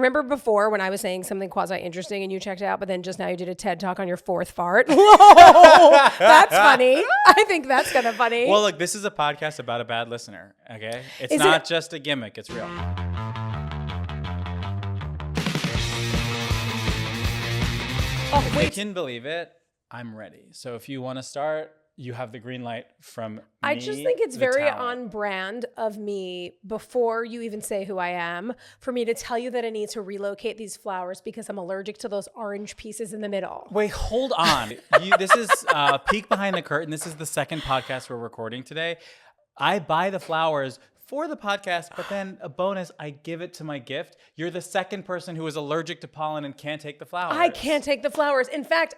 remember before when I was saying something quasi-interesting and you checked out, but then just now you did a TED Talk on your fourth fart? Whoa, that's funny. I think that's kind of funny. Well, look, this is a podcast about a bad listener, okay? It's not just a gimmick. It's real. Oh, wait. If you can believe it, I'm ready. So if you want to start, you have the green light from me. I just think it's very talent. on brand of me, before you even say who I am, for me to tell you that I need to relocate these flowers because I'm allergic to those orange pieces in the middle. Wait, hold on. This is peek behind the curtain. This is the second podcast we're recording today. I buy the flowers for the podcast, but then a bonus, I give it to my gift. You're the second person who is allergic to pollen and can't take the flowers. I can't take the flowers. In fact,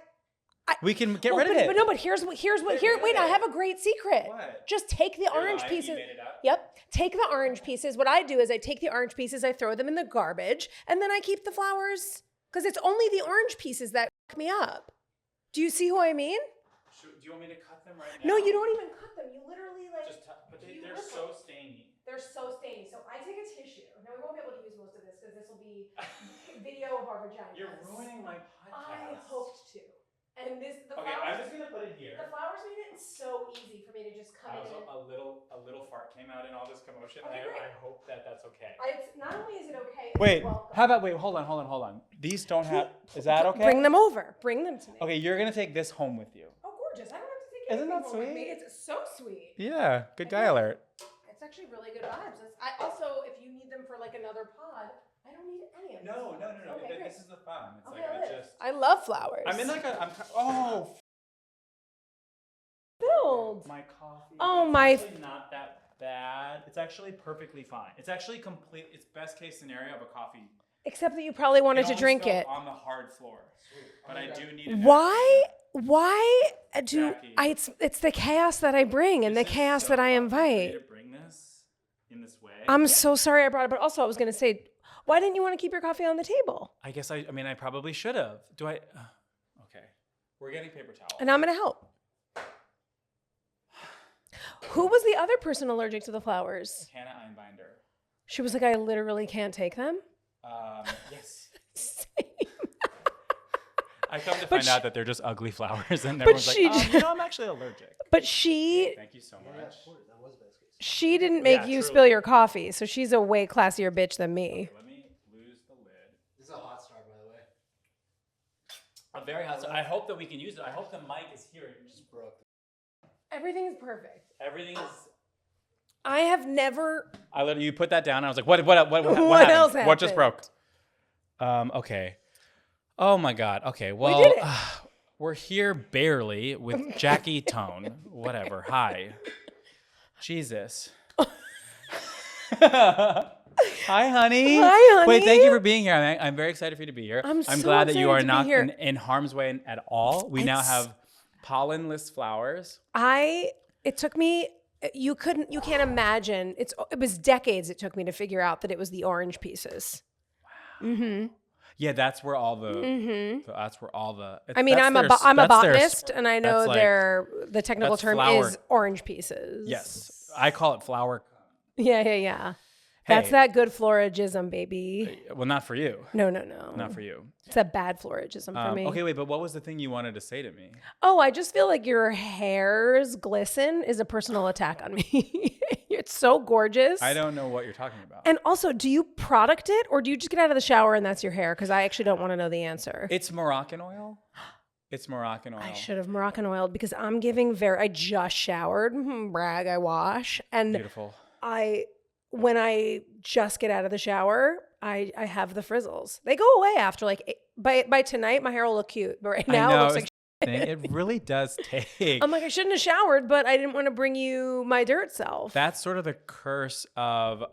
we can get rid of it. But here's what, wait, I have a great secret. What? Just take the orange pieces. You made it up? Yep. Take the orange pieces. What I do is I take the orange pieces, I throw them in the garbage, and then I keep the flowers because it's only the orange pieces that fuck me up. Do you see who I mean? Do you want me to cut them right now? No, you don't even cut them. You literally like. But they're so stainy. They're so stainy. So I take a tissue. Now we won't be able to use most of this because this will be video of our vaginas. You're ruining my podcast. I hoped to. And the Okay, flowers, I'm just gonna put it here. The flowers made it so easy for me to just come in. A little fart came out in all this commotion. Okay, great. I hope that's okay. Not only is it okay. Wait, welcome. how about hold on. These don't have. Is that okay? Bring them over. Bring them to me. Okay, you're gonna take this home with you. Oh, gorgeous! I don't have to take Isn't anything that home with me. sweet? It's so sweet. Yeah, good guy alert. It's actually really good vibes. I also, if you need them for like another pod, I don't need any of them. No. Okay, This is the fun. It's okay, I love flowers. I'm in like filled. my coffee. Oh, it's my. actually not that bad. It's actually perfectly fine. It's actually complete. It's best case scenario of a coffee. Except that you probably wanted to only drink spilled it. on the hard floor. But I do need it. Why do Jackie. it's the chaos that I bring and the chaos that I invite. To bring this in this way. I'm so sorry I brought it, but also I was going to say, why didn't you want to keep your coffee on the table? I guess I probably should have. Do I? Okay. We're getting paper towel. And I'm going to help. Who was the other person allergic to the flowers? Hannah Einbinder. She was like, I literally can't take them. Yes. Same. I come to find out that they're just ugly flowers, and everyone's like, I'm actually allergic. But she. Thank you so much. She didn't make you spill your coffee, so she's a way classier bitch than me. Okay, let me lose the lid. This is a hot start, by the way. A very hot start. I hope that we can use it. I hope the mic is here. It just broke. Everything's perfect. Everything is. I have never. I literally, you put that down, and I was like, what What happened? else What just broke? Okay. Oh my God. Okay. Well, we did it. We're here barely with Jackie Tohn. Whatever. Hi. Jesus. Hi, honey. Hi, honey. Wait, thank you for being here. I'm very excited for you to be here. I'm so glad that you are to be not here. in harm's way at all. We now have pollenless flowers. It took me. You can't imagine. It was decades it took me to figure out that it was the orange pieces. Wow. Mm-hmm. Yeah, that's where all the. Mm-hmm. That's where all the. I mean, I'm a botanist, and I know the technical term flower. is orange pieces. Yes, I call it flower. Yeah. That's that good floragism, baby. Well, not for you. No. Not for you. It's a bad floragism for me. Okay, wait, but what was the thing you wanted to say to me? Oh, I just feel like your hairs glisten is a personal attack on me. It's so gorgeous. I don't know what you're talking about. And also, do you product it or do you just get out of the shower and that's your hair? Because I actually don't want to know the answer. It's Moroccan oil. It's Moroccan oil. I should have Moroccan oiled because I'm giving I just showered. Brag, I wash. And beautiful. When I just get out of the shower, I have the frizzles. They go away after by tonight, my hair will look cute. But right now it looks like it really does take. I'm like, I shouldn't have showered, but I didn't want to bring you my dirt self. That's sort of the curse of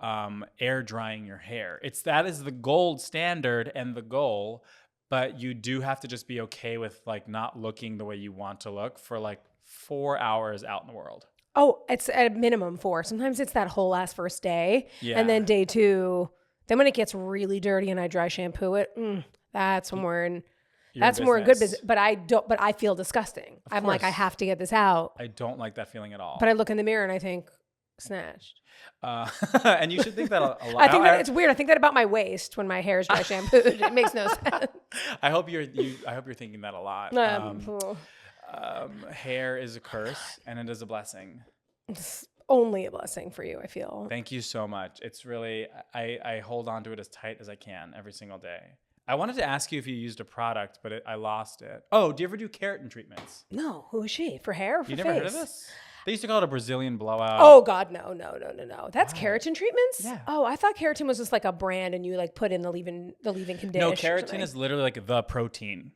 air drying your hair. That is the gold standard and the goal, but you do have to just be okay with not looking the way you want to look for 4 hours out in the world. Oh, it's at a minimum 4. Sometimes it's that whole last first day. Yeah. And then day 2, then when it gets really dirty and I dry shampoo it, that's when we're in good business. But I feel disgusting. I'm like, I have to get this out. I don't like that feeling at all. But I look in the mirror and I think, snatched. And you should think that a lot. I think that it's weird. I think that about my waist when my hair is dry shampooed. It makes no sense. I hope you're thinking that a lot. Hair is a curse and it is a blessing. It's only a blessing for you, I feel. Thank you so much. It's really, I hold on to it as tight as I can every single day. I wanted to ask you if you used a product, but I lost it. Oh, do you ever do keratin treatments? No. Who is she? For hair or for You face? never heard of this? They used to call it a Brazilian blowout. Oh, God, no. That's keratin treatments? Yeah. Oh, I thought keratin was just like a brand and you like put in the leave-in conditioner. No, keratin is literally like the protein.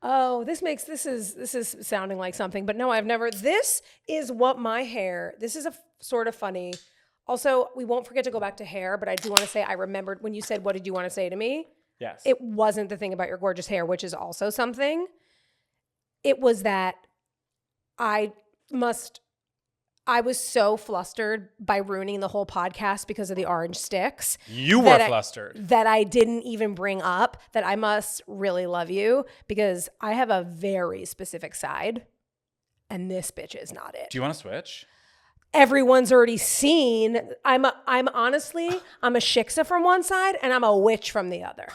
Oh, this is sounding like something, but no, I've never. This is what my hair. This is a sort of funny. Also, we won't forget to go back to hair, but I do want to say I remembered when you said, "What did you want to say to me?" Yes. It wasn't the thing about your gorgeous hair, which is also something. It was that I was so flustered by ruining the whole podcast because of the orange sticks. You were flustered. That I didn't even bring up that I must really love you because I have a very specific side and this bitch is not it. Do you want to switch? Everyone's already seen. I'm honestly a shiksa from one side and I'm a witch from the other.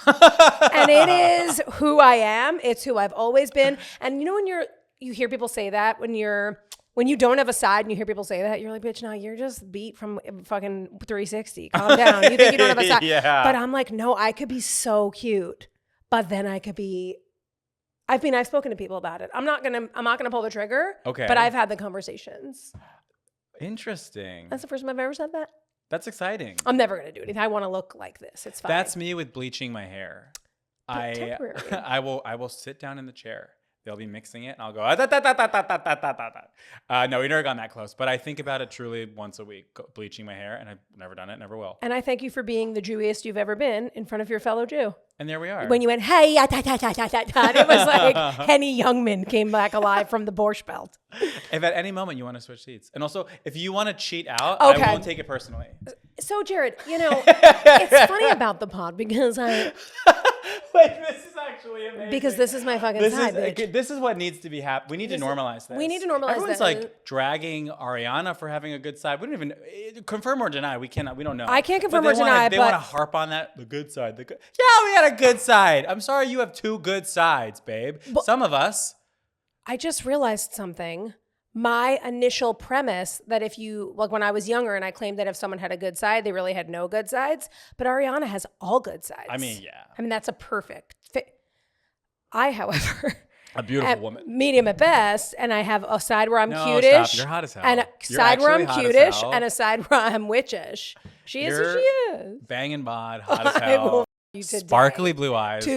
And it is who I am. It's who I've always been. And you know when you hear people say that when you don't have a side and you hear people say that, you're like, bitch, no, you're just beat from fucking 360. Calm down. You think you don't have a side. Yeah. But I'm like, no, I could be so cute. But then I could be, I've spoken to people about it. I'm not gonna pull the trigger. Okay. But I've had the conversations. Interesting. That's the first time I've ever said that. That's exciting. I'm never gonna do anything. I want to look like this. It's fine. That's me with bleaching my hair. Temporary. I will sit down in the chair. They'll be mixing it, and I'll go. No, we never gone that close, but I think about it truly once a week, bleaching my hair, and I've never done it, never will. And I thank you for being the Jewiest you've ever been in front of your fellow Jew. And there we are. When you went, hey, it was like Henny Youngman came back alive from the Borscht Belt. If at any moment you want to switch seats, and also if you want to cheat out, okay. I won't take it personally. So Jared, it's funny about the pod because Wait, this is actually amazing. Because this is my fucking side, bitch. This is what needs to be happening. We need to normalize this. We need to normalize this. Everyone's like dragging Ariana for having a good side. We don't even confirm or deny. We don't know. I can't confirm or deny, They want to harp on that. The good side. Yeah, we had a good side. I'm sorry you have two good sides, babe. But some of us. I just realized something. My initial premise that if you, like when I was younger and I claimed that if someone had a good side, they really had no good sides. But Ariana has all good sides. I mean, yeah. I mean, that's a perfect fit. I, however, a beautiful woman. Medium at best. And I have a side where I'm cutish. Stop. You're hot as hell. And a side where I'm cutish and a side where I'm witchish. She is who she is. Banging bod, hot as hell. Sparkly blue eyes.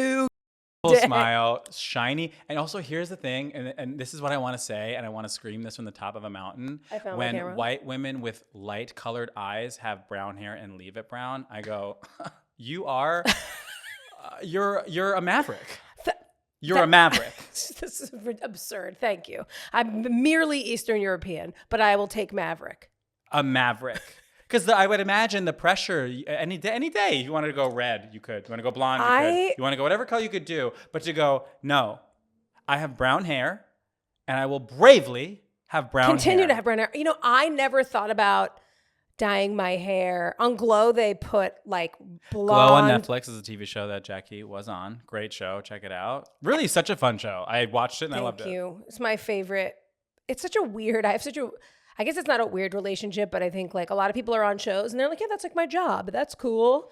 Smile, shiny. And also here's the thing, and this is what I want to say, and I want to scream this from the top of a mountain. When white women with light colored eyes have brown hair and leave it brown, I go, you are you're a maverick. You're a maverick. This is absurd. Thank you. I'm merely Eastern European, but I will take maverick. A maverick. Because I would imagine the pressure, any day, if you wanted to go red, you could. You want to go blonde, you could. You want to go whatever color you could do. But to go, no, I have brown hair, and I will bravely have brown hair. Continue to have brown hair. You know, I never thought about dyeing my hair. On Glow, they put like blonde. Glow on Netflix is a TV show that Jackie was on. Great show. Check it out. Really such a fun show. I watched it and I loved it. Thank you. It's my favorite. It's such a weird, I guess it's not a weird relationship, but I think like a lot of people are on shows and they're like, yeah, that's like my job. That's cool.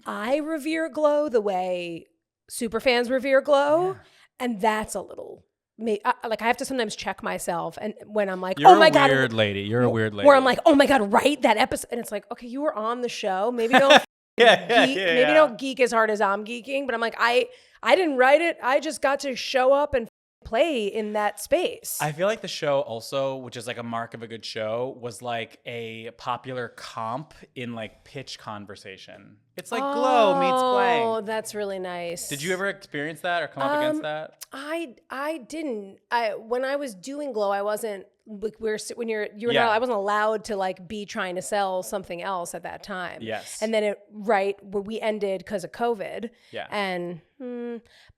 I revere Glow the way super fans revere Glow. Yeah. And that's a little, like I have to sometimes check myself. And when I'm like, oh my God. You're a weird lady. You're a weird lady. Where I'm like, oh my God, right? That episode. And it's like, okay, you were on the show. Maybe don't maybe don't geek as hard as I'm geeking. But I'm like, I didn't write it. I just got to show up and play in that space. I feel like the show also, which is like a mark of a good show, was like a popular comp in like pitch conversation. It's like Glow meets blank. Oh, that's really nice. Did you ever experience that or come up against that? I didn't. When I was doing Glow, I wasn't like you were Yeah. not, I wasn't allowed to like be trying to sell something else at that time. Yes. And then we ended because of COVID. Yeah. And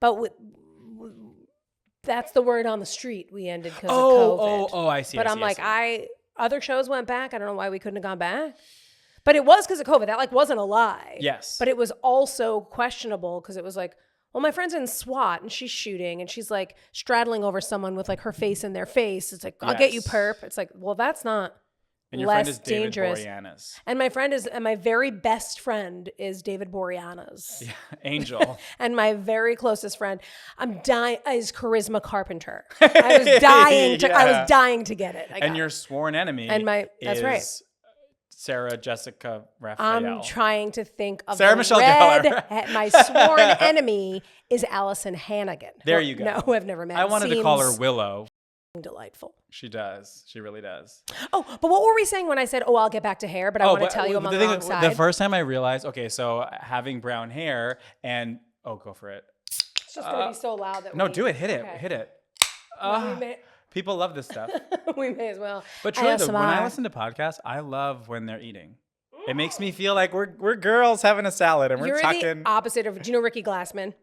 but that's the word on the street. We ended because of COVID. Oh, I see. But I I'm see, like, I other shows went back. I don't know why we couldn't have gone back. But it was because of COVID. That like wasn't a lie. Yes. But it was also questionable because it was like, well, my friend's in SWAT and she's shooting and she's like straddling over someone with like her face in their face. It's like, I'll get you, perp. It's like, well, that's not and your less friend is David dangerous. Boreanaz. And my very best friend is David Boreanaz. Yeah, Angel. And my very closest friend, I'm dying, is Charisma Carpenter. I was dying to get it. And your sworn enemy that's right. Sarah Jessica Raphael. I'm trying to think of Sarah Michelle Gellar. My sworn enemy is Allison Hannigan. There you go. No, who I've never met. I wanted to call her Willow. Delightful. She does. She really does. Oh, but what were we saying when I said, I'll get back to hair, but I want to tell you I'm on the wrong side. The first time I realized, okay, so having brown hair and, go for it. It's just going to be so loud that do it. Hit it. Hit it. People love this stuff. We may as well. But truly, when I listen to podcasts, I love when they're eating. It makes me feel like we're girls having a salad and we're talking. You're the opposite of, do you know Ricky Glassman?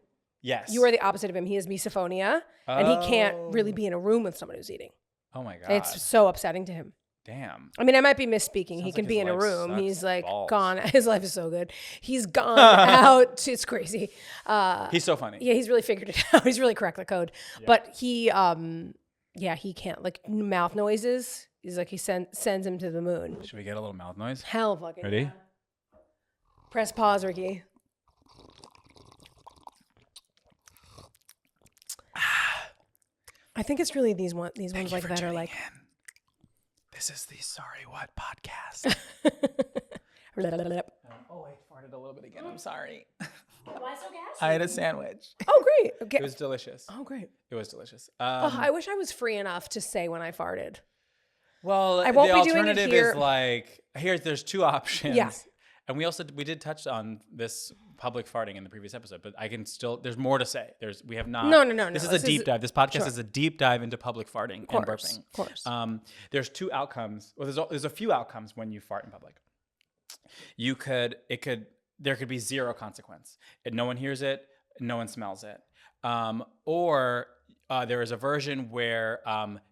Yes. You are the opposite of him. He has misophonia and he can't really be in a room with someone who's eating. Oh my God. It's so upsetting to him. Damn. I mean, I might be misspeaking. He can be in a room. He's like gone. His life is so good. He's gone out. It's crazy. He's so funny. Yeah, he's really figured it out. He's really cracked the code. Yeah. But he can't, like mouth noises. He's like, he sends him to the moon. Should we get a little mouth noise? Hell fucking. Ready? Yeah. Press pause, Ricky. I think it's really these ones like that are like. This is the Sorry What podcast. I farted a little bit again. I'm sorry. Why so gassy? I had a sandwich. Oh, great. Okay. It was delicious. Oh, great. It was delicious. I wish I was free enough to say when I farted. Well, I won't the be doing it alternative here. is like, there's two options. Yeah. And we did touch on this public farting in the previous episode, but I can still, there's more to say. We have not. No. This is a deep dive. This podcast is a deep dive into public farting and burping. Of course. There's two outcomes. Well, there's a few outcomes when you fart in public. There could be zero consequence. No one hears it. No one smells it. Or there is a version where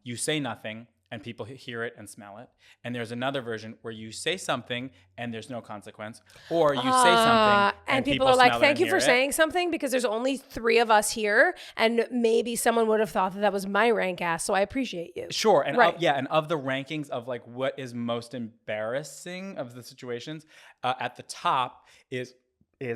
you say nothing and people hear it and smell it. And there's another version where you say something and there's no consequence. Or you say something and people are like, thank you for saying something because there's only 3 of us here. And maybe someone would have thought that was my rank ass. So I appreciate you. Sure. And right. And of the rankings of like what is most embarrassing of the situations, at the top is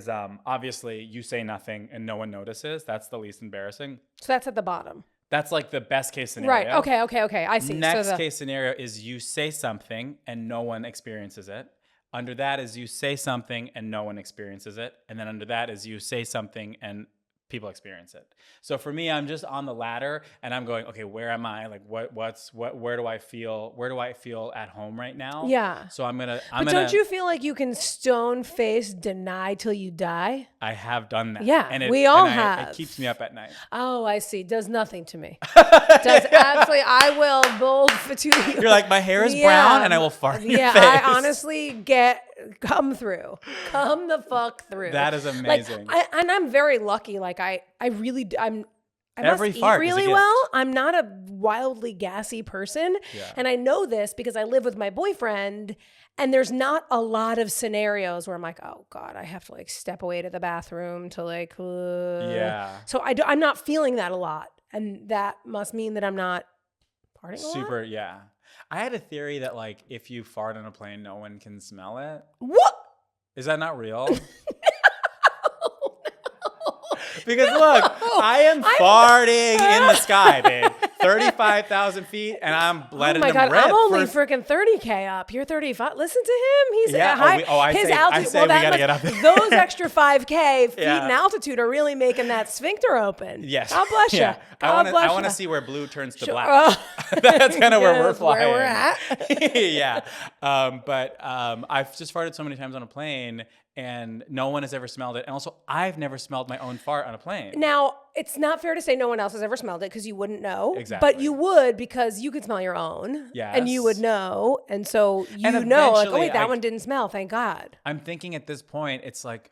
obviously you say nothing and no one notices. That's the least embarrassing. So that's at the bottom. That's like the best case scenario. Right. Okay. I see. Next case scenario is you say something and no one experiences it. Under that is you say something and no one experiences it. And then under that is you say something and people experience it. So for me, I'm just on the ladder and I'm going, okay, where am I? Like where do I feel at home right now? Yeah. So But don't you feel like you can stone face deny till you die? I have done that. Yeah, we all have. It keeps me up at night. Oh, I see. Does nothing to me. Does absolutely. I will both to you. You're like, my hair is brown and I will fart in your face. I honestly come through. Come the fuck through. That is amazing. Like, and I'm very lucky. Like I really, I Every must eat fart really well. I'm not a wildly gassy person. Yeah. And I know this because I live with my boyfriend and there's not a lot of scenarios where I'm like, oh God, I have to like step away to the bathroom to like, yeah. So I'm not feeling that a lot. And that must mean that I'm not farting a lot. Yeah. I had a theory that like if you fart on a plane, no one can smell it. What? Is that not real? Because look, I am farting in the sky, babe. 35,000 feet, and I'm letting them rip. Oh my God, I'm only freaking 30K up. You're 35. Listen to him. He's high. I say we gotta get up there. Those extra 5K feet in altitude are really making that sphincter open. Yes. God bless you. Yeah. I want to see where blue turns to black. That's kind of where we're flying. Where we're at. Yeah. But I've just farted so many times on a plane, and no one has ever smelled it. And also, I've never smelled my own fart on a plane. Now, it's not fair to say no one else has ever smelled it because you wouldn't know. Exactly. But you would because you could smell your own. Yes. And you would know. And so you know, like, oh, wait, that one didn't smell. Thank God. I'm thinking at this point, it's like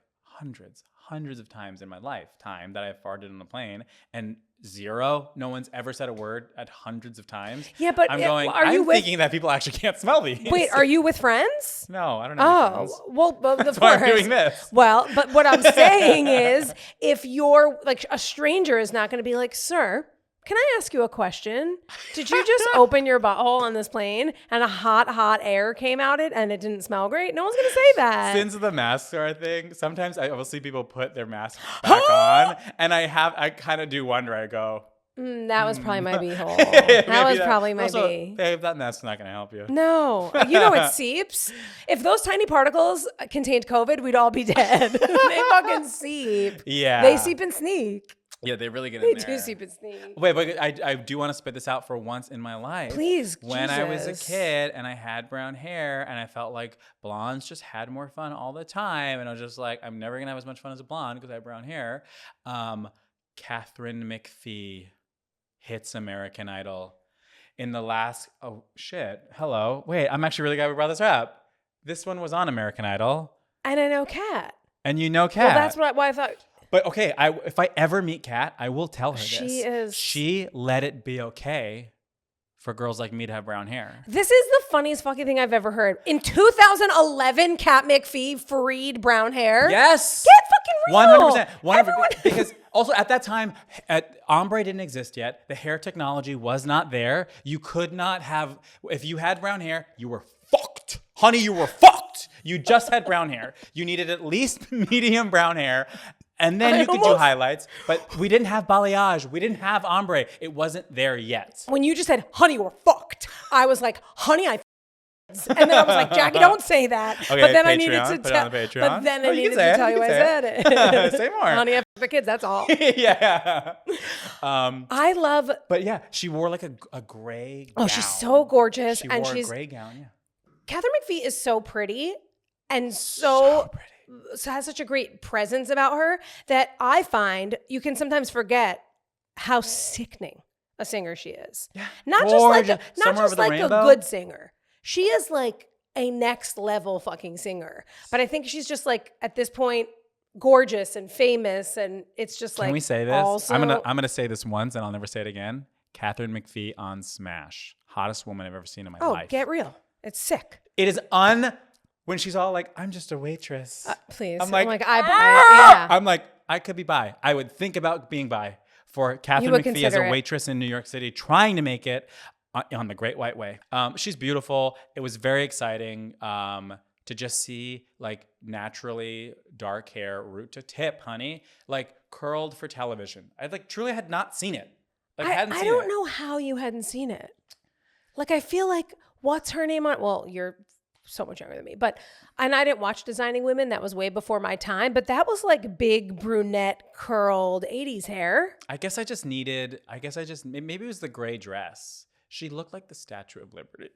hundreds of times in my lifetime that I've farted on a plane, and zero. No one's ever said a word at hundreds of times. Yeah, but I'm thinking that people actually can't smell these. Wait, are you with friends? No, I don't have any friends. Well, That's why I'm doing this. Well, but what I'm saying is, if you're like a stranger is not going to be like, sir, can I ask you a question? Did you just open your butthole on this plane and a hot air came out it and it didn't smell great? No one's going to say that. Since the masks are a thing, sometimes I will see people put their mask back on, and I kind of do wonder. I go, that was probably my beehole. That was probably my also, bee. Babe, that mask's not going to help you. No. You know it seeps. If those tiny particles contained COVID, we'd all be dead. They fucking seep. Yeah. They seep and sneak. Yeah, they really get in there. They do seep and sneak. Wait, but I do want to spit this out for once in my life. Please, When I was a Jesus. kid and I had brown hair and I felt like blondes just had more fun all the time, and I was just like, I'm never going to have as much fun as a blonde because I have brown hair. Catherine McPhee hits American Idol in the last, wait, I'm actually really glad we brought this up. This one was on American Idol. And I know Kat. And you know Kat. Well, that's why I thought. But okay, if I ever meet Kat, I will tell her this. She She let it be okay for girls like me to have brown hair. This is the funniest fucking thing I've ever heard. In 2011, Kat McPhee freed brown hair. Yes. Get fucking real. 100%. 100%. Because also at that time, ombre didn't exist yet. The hair technology was not there. You could not have, if you had brown hair, you were fucked. Honey, you were fucked. You just had brown hair. You needed at least medium brown hair. And then you could do highlights, but we didn't have balayage. We didn't have ombre. It wasn't there yet. When you just said, honey, we're fucked, I was like, honey, I and then I was like, Jackie, don't say that. Okay, but then Patreon, I needed to put it on the Patreon. But then I you needed can say to tell you I said it. Say more. Honey, I the kids, that's all. Yeah. I love. But yeah, she wore like a gray gown. Oh, she's so gorgeous. She and wore she's a gray gown, yeah. Catherine McPhee is so pretty and so pretty. So has such a great presence about her that I find you can sometimes forget how sickening a singer she is. Yeah. Not Gorgeous. just like a good singer. She is like a next level fucking singer. But I think she's just like at this point gorgeous and famous, and it's just like. Can we say this? Also, I'm gonna say this once and I'll never say it again. Catherine McPhee on Smash, hottest woman I've ever seen in my life. Oh, get real! It's sick. It is when she's all like, I'm just a waitress. Please. I'm like, I buy it. Yeah. I'm like, I could be bi. I would think about being bi for Catherine McPhee as a waitress in New York City, trying to make it on the Great White Way. She's beautiful. It was very exciting to just see like naturally dark hair, root to tip, honey, like curled for television. I like truly had not seen it. Like, I don't know how you hadn't seen it. Like, I feel like, what's her name on? Well, you're so much younger than me, and I didn't watch Designing Women. That was way before my time, but that was like big brunette curled 80s hair. maybe it was the gray dress. She looked like the Statue of Liberty.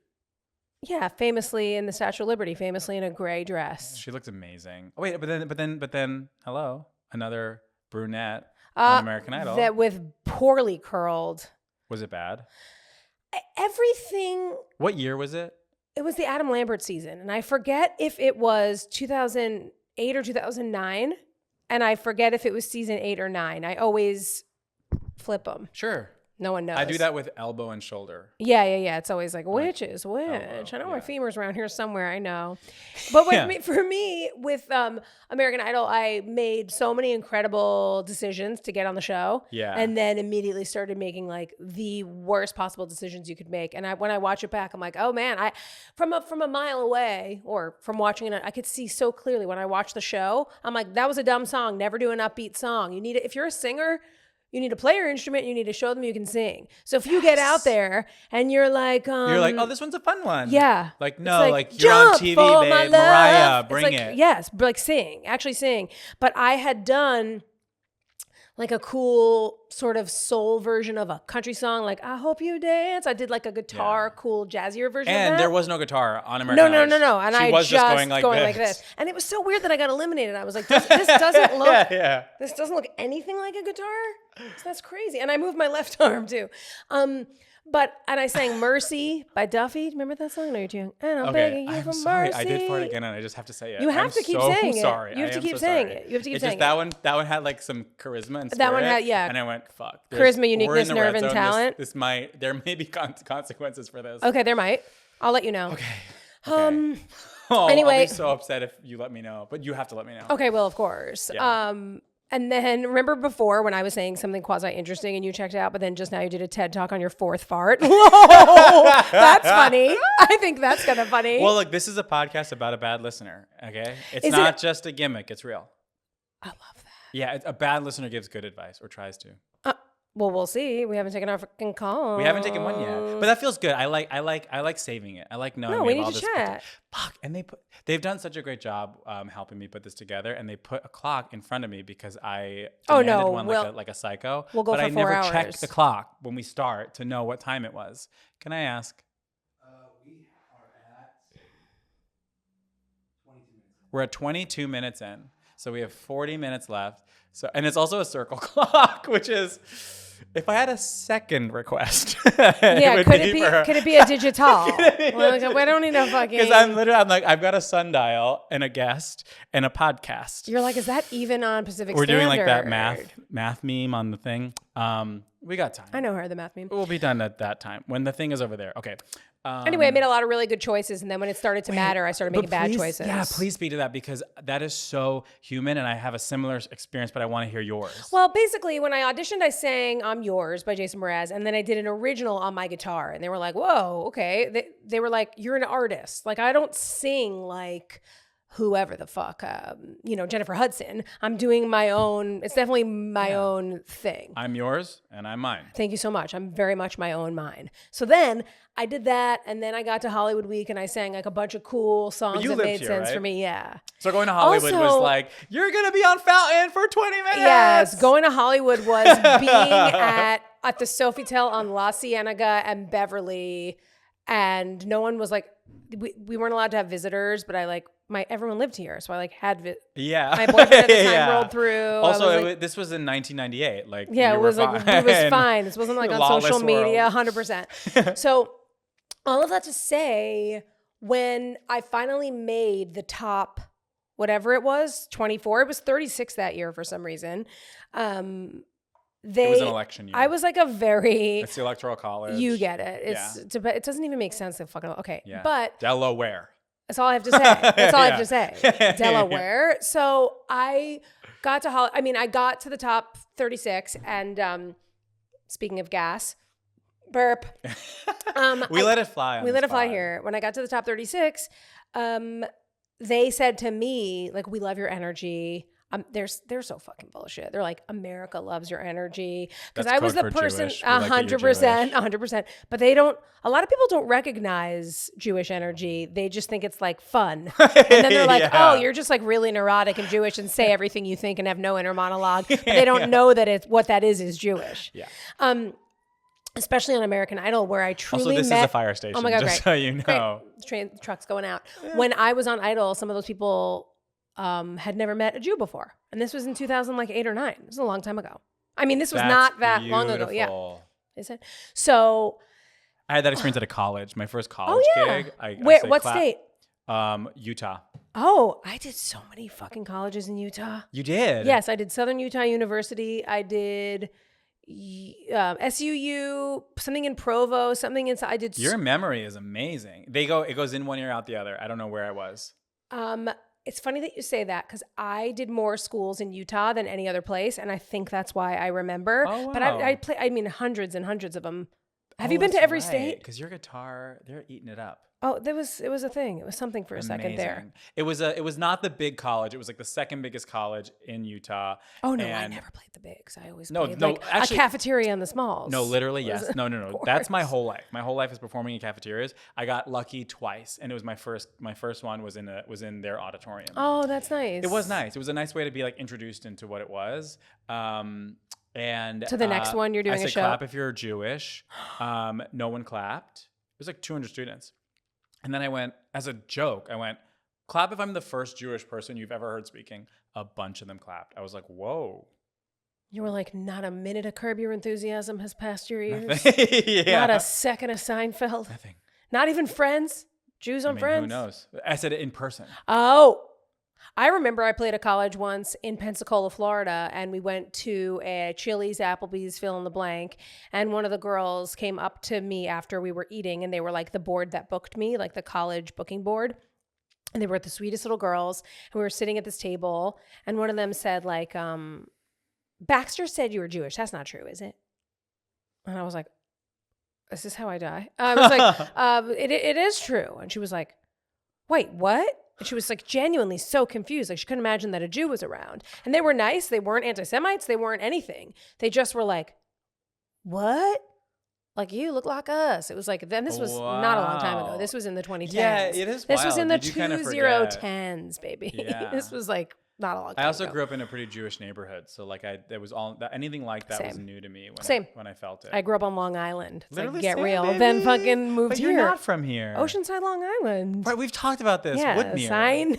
Yeah, famously in the Statue of Liberty, famously in a gray dress. She looked amazing. Oh wait, but then, hello, another brunette on American Idol. That with poorly curled. Was it bad? Everything. What year was it? It was the Adam Lambert season, and I forget if it was 2008 or 2009, and I forget if it was season 8 or 9. I always flip them. Sure. No one knows. I do that with elbow and shoulder. Yeah. It's always like, which is which? Elbow, I know yeah. my femur's around here somewhere. I know. But for me, with American Idol, I made so many incredible decisions to get on the show. Yeah. And then immediately started making like the worst possible decisions you could make. And when I watch it back, I'm like, oh man, from a mile away or from watching it, I could see so clearly when I watched the show. I'm like, that was a dumb song. Never do an upbeat song. You need it if you're a singer. You need to play your instrument. You need to show them you can sing. So if you get out there and you're like, oh, this one's a fun one. Yeah. Like, no, like you're on TV, for my babe. Mariah, love. bring it. Yes, like actually sing. But I had done like a cool sort of soul version of a country song, like I Hope You Dance. I did like a guitar, cool jazzier version of that. And there was no guitar on American Idol. No. And I was just going like this. And it was so weird that I got eliminated. I was like, this doesn't look this doesn't look anything like a guitar. So that's crazy. And I moved my left arm too. And I sang Mercy by Duffy. Remember that song? No, you're too young. And I'm begging you for sorry. mercy. I did fart again and I just have to say it. You have to keep saying it. Sorry. You have to keep saying it. You have to keep saying it. That one had like some charisma and spirit. That one had, yeah. And I went, fuck. Charisma, uniqueness, nerve, and talent. There may be consequences for this. Okay, there might. I'll let you know. Okay. Anyway. I'll be so upset if you let me know, but you have to let me know. Okay, well, of course. Yeah. And then remember before when I was saying something quasi-interesting and you checked out, but then just now you did a TED Talk on your fourth fart? Whoa, that's funny. I think that's kind of funny. Well, look, this is a podcast about a bad listener, okay? It's not just a gimmick. It's real. I love that. Yeah, a bad listener gives good advice or tries to. Well, we'll see. We haven't taken our fucking call. We haven't taken one yet, but that feels good. I like saving it. I like knowing. No, we need to chat. Fuck, and they've done such a great job helping me put this together, and they put a clock in front of me because I demanded one like a psycho. We'll go but for I 4 never hours. checked the clock when we start to know what time it was. Can I ask? We are at 22 minutes. We're at 22 minutes in, so we have 40 minutes left. So, and it's also a circle clock, which is. If I had a second request, Could it be a digital? We don't need a fucking. Because I'm like, I've got a sundial and a guest and a podcast. You're like, is that even on Pacific We're Standard? doing like that math meme on the thing. We got time. I know her, the math meme. We'll be done at that time when the thing is over there. Okay. Anyway, I made a lot of really good choices, and then when it started to matter, I started making bad choices. Yeah, please speak to that because that is so human, and I have a similar experience, but I want to hear yours. Well, basically, when I auditioned, I sang "I'm Yours" by Jason Mraz, and then I did an original on my guitar, and they were like, "Whoa, okay." They were like, "You're an artist. Like, I don't sing like." Whoever the fuck, Jennifer Hudson. I'm doing my own. It's definitely my own thing. I'm yours and I'm mine. Thank you so much. I'm very much my own mine. So then I did that, and then I got to Hollywood Week, and I sang like a bunch of cool songs that made sense for me. Yeah. So going to Hollywood was like, you're gonna be on Fountain for 20 minutes. Yes, going to Hollywood was being at the Sofitel on La Cienega and Beverly, and no one was like, we weren't allowed to have visitors, but everyone lived here, so I had my boyfriend at the time rolled through. Also, this was in 1998. It was fine. This wasn't like on social media, 100%. So all of that to say, when I finally made the top, whatever it was, 24, it was 36 that year for some reason. It was an election year. I was like it's the Electoral College. You get it. It doesn't even make sense. Okay. Yeah. But Delaware. That's all I have to say. That's all I have to say. Delaware. So I got to I got to the top 36, and speaking of gas, burp. We let it fly. We let it fly here. When I got to the top 36, they said to me, like, "We love your energy." They're so fucking bullshit. They're like, America loves your energy. Because I was the person, 100%. But a lot of people don't recognize Jewish energy. They just think it's like fun. And then they're like, oh, you're just like really neurotic and Jewish and say everything you think and have no inner monologue. But they don't know that what that is Jewish. Yeah. Especially on American Idol, where I truly also, this is a fire station. Oh my God, just so you know. Great. Trucks going out. Yeah. When I was on Idol, some of those people had never met a Jew before. And this was in 2008 or 9. This was a long time ago. I mean, this was not that long ago. Yeah. Is it? So I had that experience at a college. My first college gig. What state? Utah. Oh, I did so many fucking colleges in Utah. You did? Yes, I did Southern Utah University. I did SUU, something in Provo, something inside. I did. Your memory is amazing. It goes in one ear, out the other. I don't know where I was. It's funny that you say that because I did more schools in Utah than any other place, and I think that's why I remember. Oh, wow. But hundreds and hundreds of them. Have you been to every state? Because your guitar, they're eating it up. Oh, it was a thing. It was something for a second there. It was not the big college. It was like the second biggest college in Utah. Oh no, I never played the bigs. I always played actually, a cafeteria in the smalls. No, literally, yes. No. That's my whole life. My whole life is performing in cafeterias. I got lucky twice, and it was my first one was in their auditorium. Oh, that's nice. It was nice. It was a nice way to be like introduced into what it was. And to the next one, you're doing a show. Clap if you're Jewish. No one clapped. It was like 200 students. And then I went, as a joke, clap if I'm the first Jewish person you've ever heard speaking. A bunch of them clapped. I was like, whoa, You were like, not a minute of Curb Your Enthusiasm has passed your ears. Yeah. Not a second of Seinfeld. Nothing. Not even Friends. Jews on Friends. Who knows? I said it in person. Oh, I remember I played at college once in Pensacola, Florida, and we went to a Chili's, Applebee's, fill in the blank. And one of the girls came up to me after we were eating, and they were like the board that booked me, like the college booking board. And they were the sweetest little girls. And we were sitting at this table, and one of them said, like, Baxter said you were Jewish. That's not true, is it? And I was like, is this how I die? I was like, it is true. And she was like, wait, what? And she was like genuinely so confused. Like she couldn't imagine that a Jew was around. And they were nice. They weren't anti-Semites. They weren't anything. They just were like, what? Like, you look like us. It was like, then this was not a long time ago. This was in the 2010s. Yeah, it is This was wild. in the You do kinda forget. 2010s, baby. Yeah. This was like not a long time I also ago. grew up in a pretty Jewish neighborhood, so like there was anything like that was Same. new to me Same. when I felt it. I grew up on Long Island. It's Literally like, get same, real. baby. Then fucking moved But here. you're not from here. Oceanside, Long Island. Right, we've talked about this. Yeah, Woodmere. sign.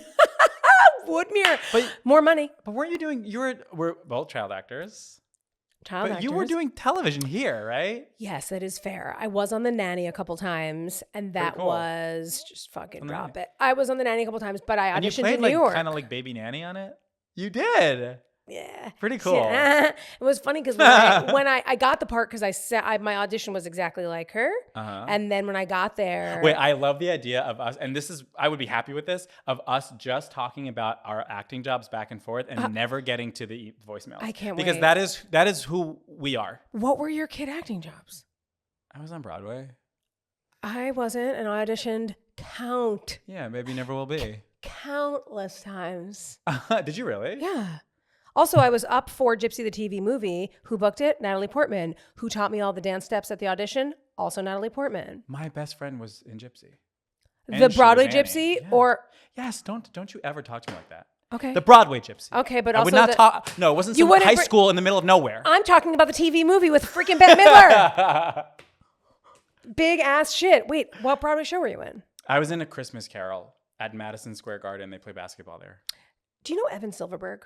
Woodmere. But- More money. But weren't you doing? We're both child actors. Child But you were actors. doing television here, right? Yes, that is fair. I was on The Nanny a couple times, and that cool. was just fucking On The drop Nanny. it. I was on The Nanny a couple times, but I And you auditioned played in like New York. kind of like baby nanny on it. You did. Yeah. Pretty cool. Yeah. It was funny because when I got the part, because my audition was exactly like her. Uh-huh. And then when I got there. Wait, I love the idea of us, and I would be happy with this, of us just talking about our acting jobs back and forth and never getting to the voicemails. I can't because wait. that is who we are. What were your kid acting jobs? I was on Broadway. I wasn't, and I auditioned Yeah, maybe never will be. countless times. Did you really? Yeah. Also, I was up for Gypsy the TV movie. Who booked it? Natalie Portman. Who taught me all the dance steps at the audition? Also Natalie Portman. My best friend was in Gypsy. The And she Broadway was Annie. Gypsy, Yeah. or Yes, don't you ever talk to me like that. okay, The Broadway Gypsy. okay, but I also would not the- talk. No, it wasn't You some wouldn't high bring- school in the middle of nowhere. I'm talking about the TV movie with freaking Bette Midler. Big ass shit. Wait, what Broadway show were you in? I was in A Christmas Carol at Madison Square Garden. They play basketball there. Do you know Evan Silverberg?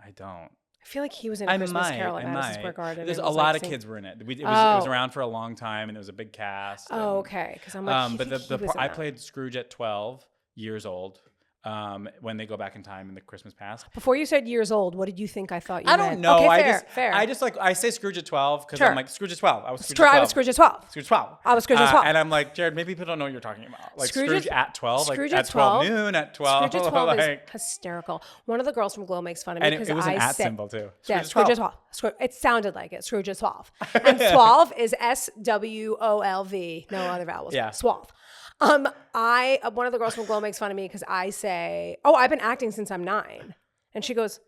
I don't. I feel like he was in A Christmas Carol at Madison Square Garden. There's and a was, lot like, of sing- kids were in it. It was Oh. around for a long time, and there was a big cast. Oh, and, okay. Because I'm like, but he was in I that. played Scrooge at 12 years old. When they go back in time in the Christmas past. Before you said years old, what did you think I thought you I meant? don't know. Okay, fair. I just like I say Scrooge at 12 because Sure. I'm like Scrooge at 12. I was Scrooge Scrooge, at 12. I was Scrooge at 12. Scrooge 12. I was Scrooge at 12. And I'm like, Jared, maybe people don't know what you're talking about. Like Scrooge, at 12, Scrooge like at at 12 12? noon, at 12. Scrooge at 12 like, is hysterical. One of the girls from Glow makes fun of me and because it was an I at said, symbol too. yeah, Scrooge at 12. It sounded like it. Scrooge at 12. And Swolf is SWOLV. No other vowels. Yeah. Swolf. One of the girls from Glow makes fun of me because I say, oh, I've been acting since I'm 9. And she goes,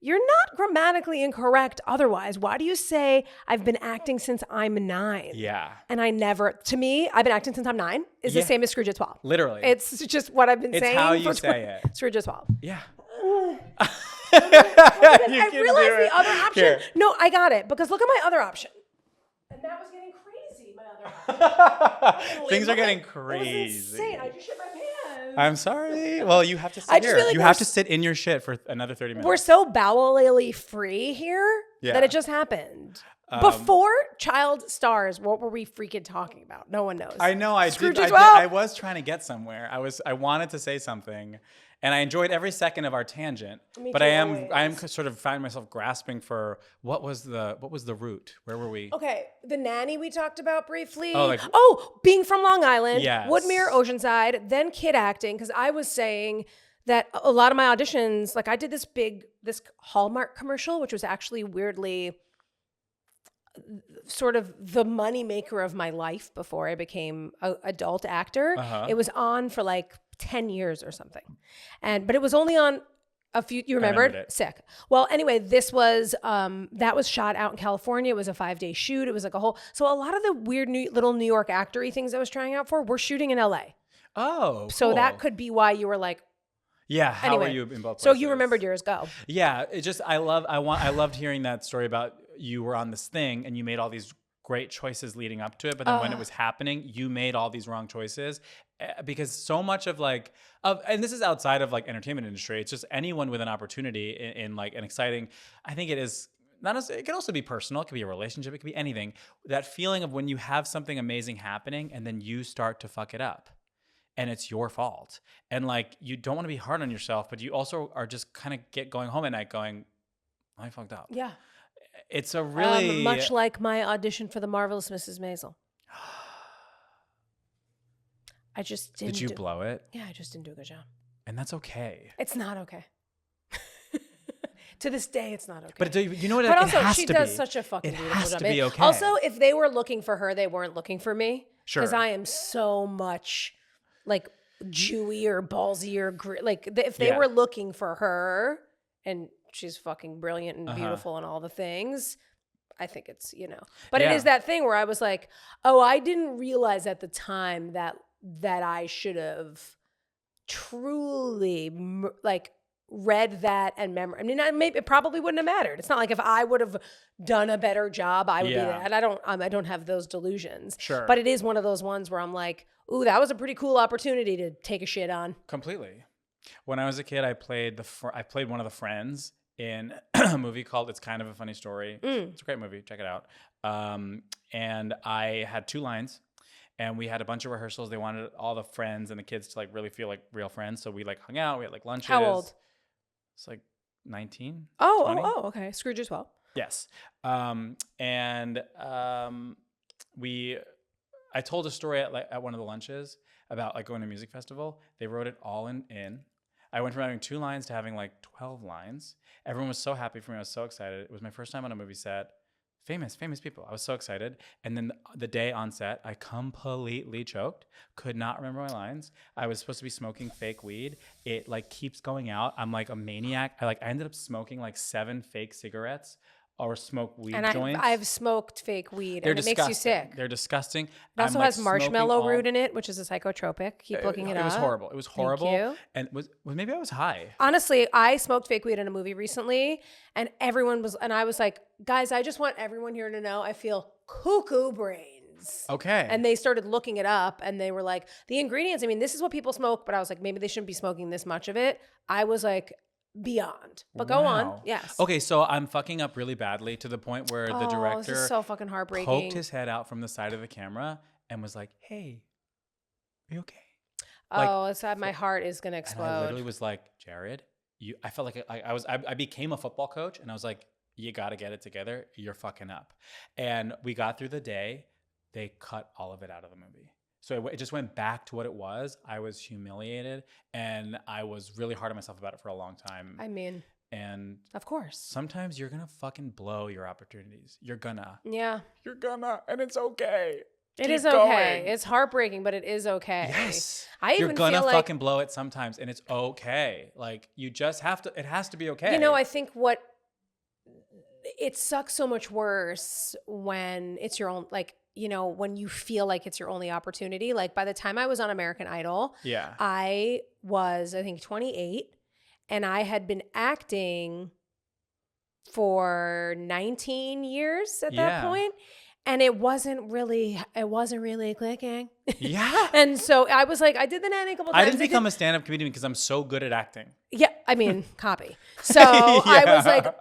you're not grammatically incorrect otherwise. Why do you say I've been acting since I'm 9? Yeah. And to me, I've been acting since I'm 9 is the Yeah. same as Scrooge at 12. Literally. It's just what I've been It's saying. how you for say it. Scrooge at 12. Yeah. I realized the other option. Here. No, I got it because look at my other option. And that was getting crazy, my other option. Things are getting That was crazy. insane. I just shit my pants. I'm sorry. Well, you have to sit I just here. feel like You we're have to s- sit in your shit for another 30 minutes. We're so bowelly free here Yeah. that it just happened. Before child stars, what were we freaking talking about? No one knows. I know. Scrooge I at did. 12. I was trying to get somewhere. I wanted to say something, and I enjoyed every second of our tangent. Me But too, I am always. sort of finding myself grasping for what was the root? Where were we? Okay, the nanny we talked about briefly. Oh, being from Long Island, Yes. Woodmere, Oceanside, then kid acting. Because I was saying that a lot of my auditions, like I did this Hallmark commercial, which was actually weirdly sort of the money maker of my life before I became an adult actor. Uh-huh. It was on for like 10 years or something, but it was only on a few. You remembered? remembered it. Sick. Well, anyway, this was that was shot out in California. It was a 5-day shoot. It was like a whole. So a lot of the weird little New York actory things I was trying out for were shooting in LA. Oh, So cool. that could be why you were like. Yeah. How Anyway, were you in both so places? you remembered yours. Go. Yeah, it just I loved hearing that story about you were on this thing and you made all these great choices leading up to it, but then when it was happening, you made all these wrong choices because so much of and this is outside of like entertainment industry. It's just anyone with an opportunity in like an exciting. I think it is it could also be personal. It could be a relationship. It could be anything. That feeling of when you have something amazing happening and then you start to fuck it up and it's your fault. And like, you don't want to be hard on yourself, but you also are just kind of going home at night going, I fucked up. Yeah. It's a really... much like my audition for The Marvelous Mrs. Maisel. I just didn't. Did you blow it? Yeah, I just didn't do a good job. And that's okay. It's not okay. To this day, it's not okay. But you know what? But it also, has she to does be. such a fucking It beautiful has job. to be okay. Also, if they were looking for her, they weren't looking for me. Sure. Because I am so much like Jewy or ballsy or like if they were looking for her, and she's fucking brilliant and beautiful and all the things, I think it's, you know. But it is that thing where I was like, oh, I didn't realize at the time that I should have truly like read that and memory. I mean, maybe it probably wouldn't have mattered. It's not like if I would have done a better job, I would be that. I don't have those delusions. Sure. But it is one of those ones where I'm like, ooh, that was a pretty cool opportunity to take a shit on. Completely. When I was a kid, I played one of the friends in a movie called It's Kind of a Funny Story. It's a great movie. Check it out. And I had 2 lines. And we had a bunch of rehearsals. They wanted all the friends and the kids to like really feel like real friends. So we like hung out. We had like lunches. How old? It's like 19. Oh, 20. okay. Scrooge as well. Yes. I told a story at one of the lunches about like going to a music festival. They wrote it all in. I went from having 2 lines to having like 12 lines. Everyone was so happy for me. I was so excited. It was my first time on a movie set. Famous people. I was so excited. And then the day on set, I completely choked. Could not remember my lines. I was supposed to be smoking fake weed. It like keeps going out. I'm like a maniac. I ended up smoking like 7 fake cigarettes or smoke weed joints. I've smoked fake weed, and it disgusting. makes you sick. They're disgusting. It also has marshmallow root in it, which is a psychotropic. Keep looking it up. It was horrible. It was horrible. Thank you. And maybe I was high. Honestly, I smoked fake weed in a movie recently, and I was like, guys, I just want everyone here to know I feel cuckoo brains. Okay. And they started looking it up, and they were like, the ingredients, I mean, this is what people smoke, but I was like, maybe they shouldn't be smoking this much of it. I was like, beyond. But go on. Yes. Okay, so I'm fucking up really badly to the point where the director this is so fucking heartbreaking. poked his head out from the side of the camera and was like, "Hey, are you okay?" My heart is gonna explode. And I literally was like, "Jared, I felt like I became a football coach, and I was like, you got to get it together. You're fucking up." And we got through the day. They cut all of it out of the movie. So it just went back to what it was. I was humiliated, and I was really hard on myself about it for a long time. I mean, and of course, sometimes you're going to fucking blow your opportunities. You're gonna. Yeah. You're gonna, and it's okay. It is okay. It's heartbreaking, but it is okay. Yes. You're gonna fucking blow it sometimes, and it's okay. Like, you just have to, it has to be okay. You know, I think it sucks so much worse when it's your own, like, you know, when you feel like it's your only opportunity. Like, by the time I was on American Idol, I was, I think, 28, and I had been acting for 19 years at that point. And it wasn't really clicking. Yeah. And so I was like, I did the nanny a couple times. I didn't become a stand-up comedian because I'm so good at acting. Yeah, I mean, copy. So I was like,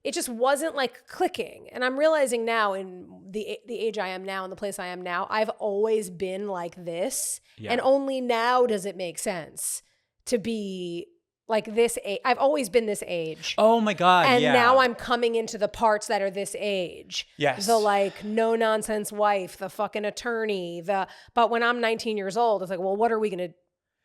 it just wasn't like clicking. And I'm realizing now, in the age I am now and the place I am now, I've always been like this. Yeah. And only now does it make sense to be like this age. I've always been this age. Oh my God. And now I'm coming into the parts that are this age. Yes. The like no nonsense wife, the fucking attorney, but when I'm 19 years old, it's like, well, what are we going to,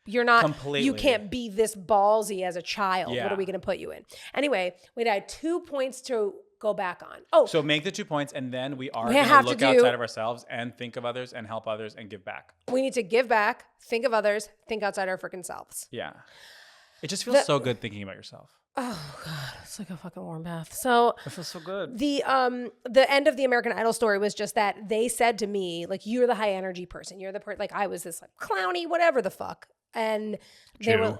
you're not, completely. You can't be this ballsy as a child. Yeah. What are we going to put you in? Anyway, we had 2 points to go back on. Oh. So make the 2 points, and then we are going to look outside of ourselves and think of others and help others and give back. We need to give back, think of others, think outside our freaking selves. Yeah. It just feels so good thinking about yourself. Oh God, it's like a fucking warm bath. So it feels so good. The end of the American Idol story was just that they said to me, like, you're the high energy person. You're the like, I was this like clowny, whatever the fuck. And they were,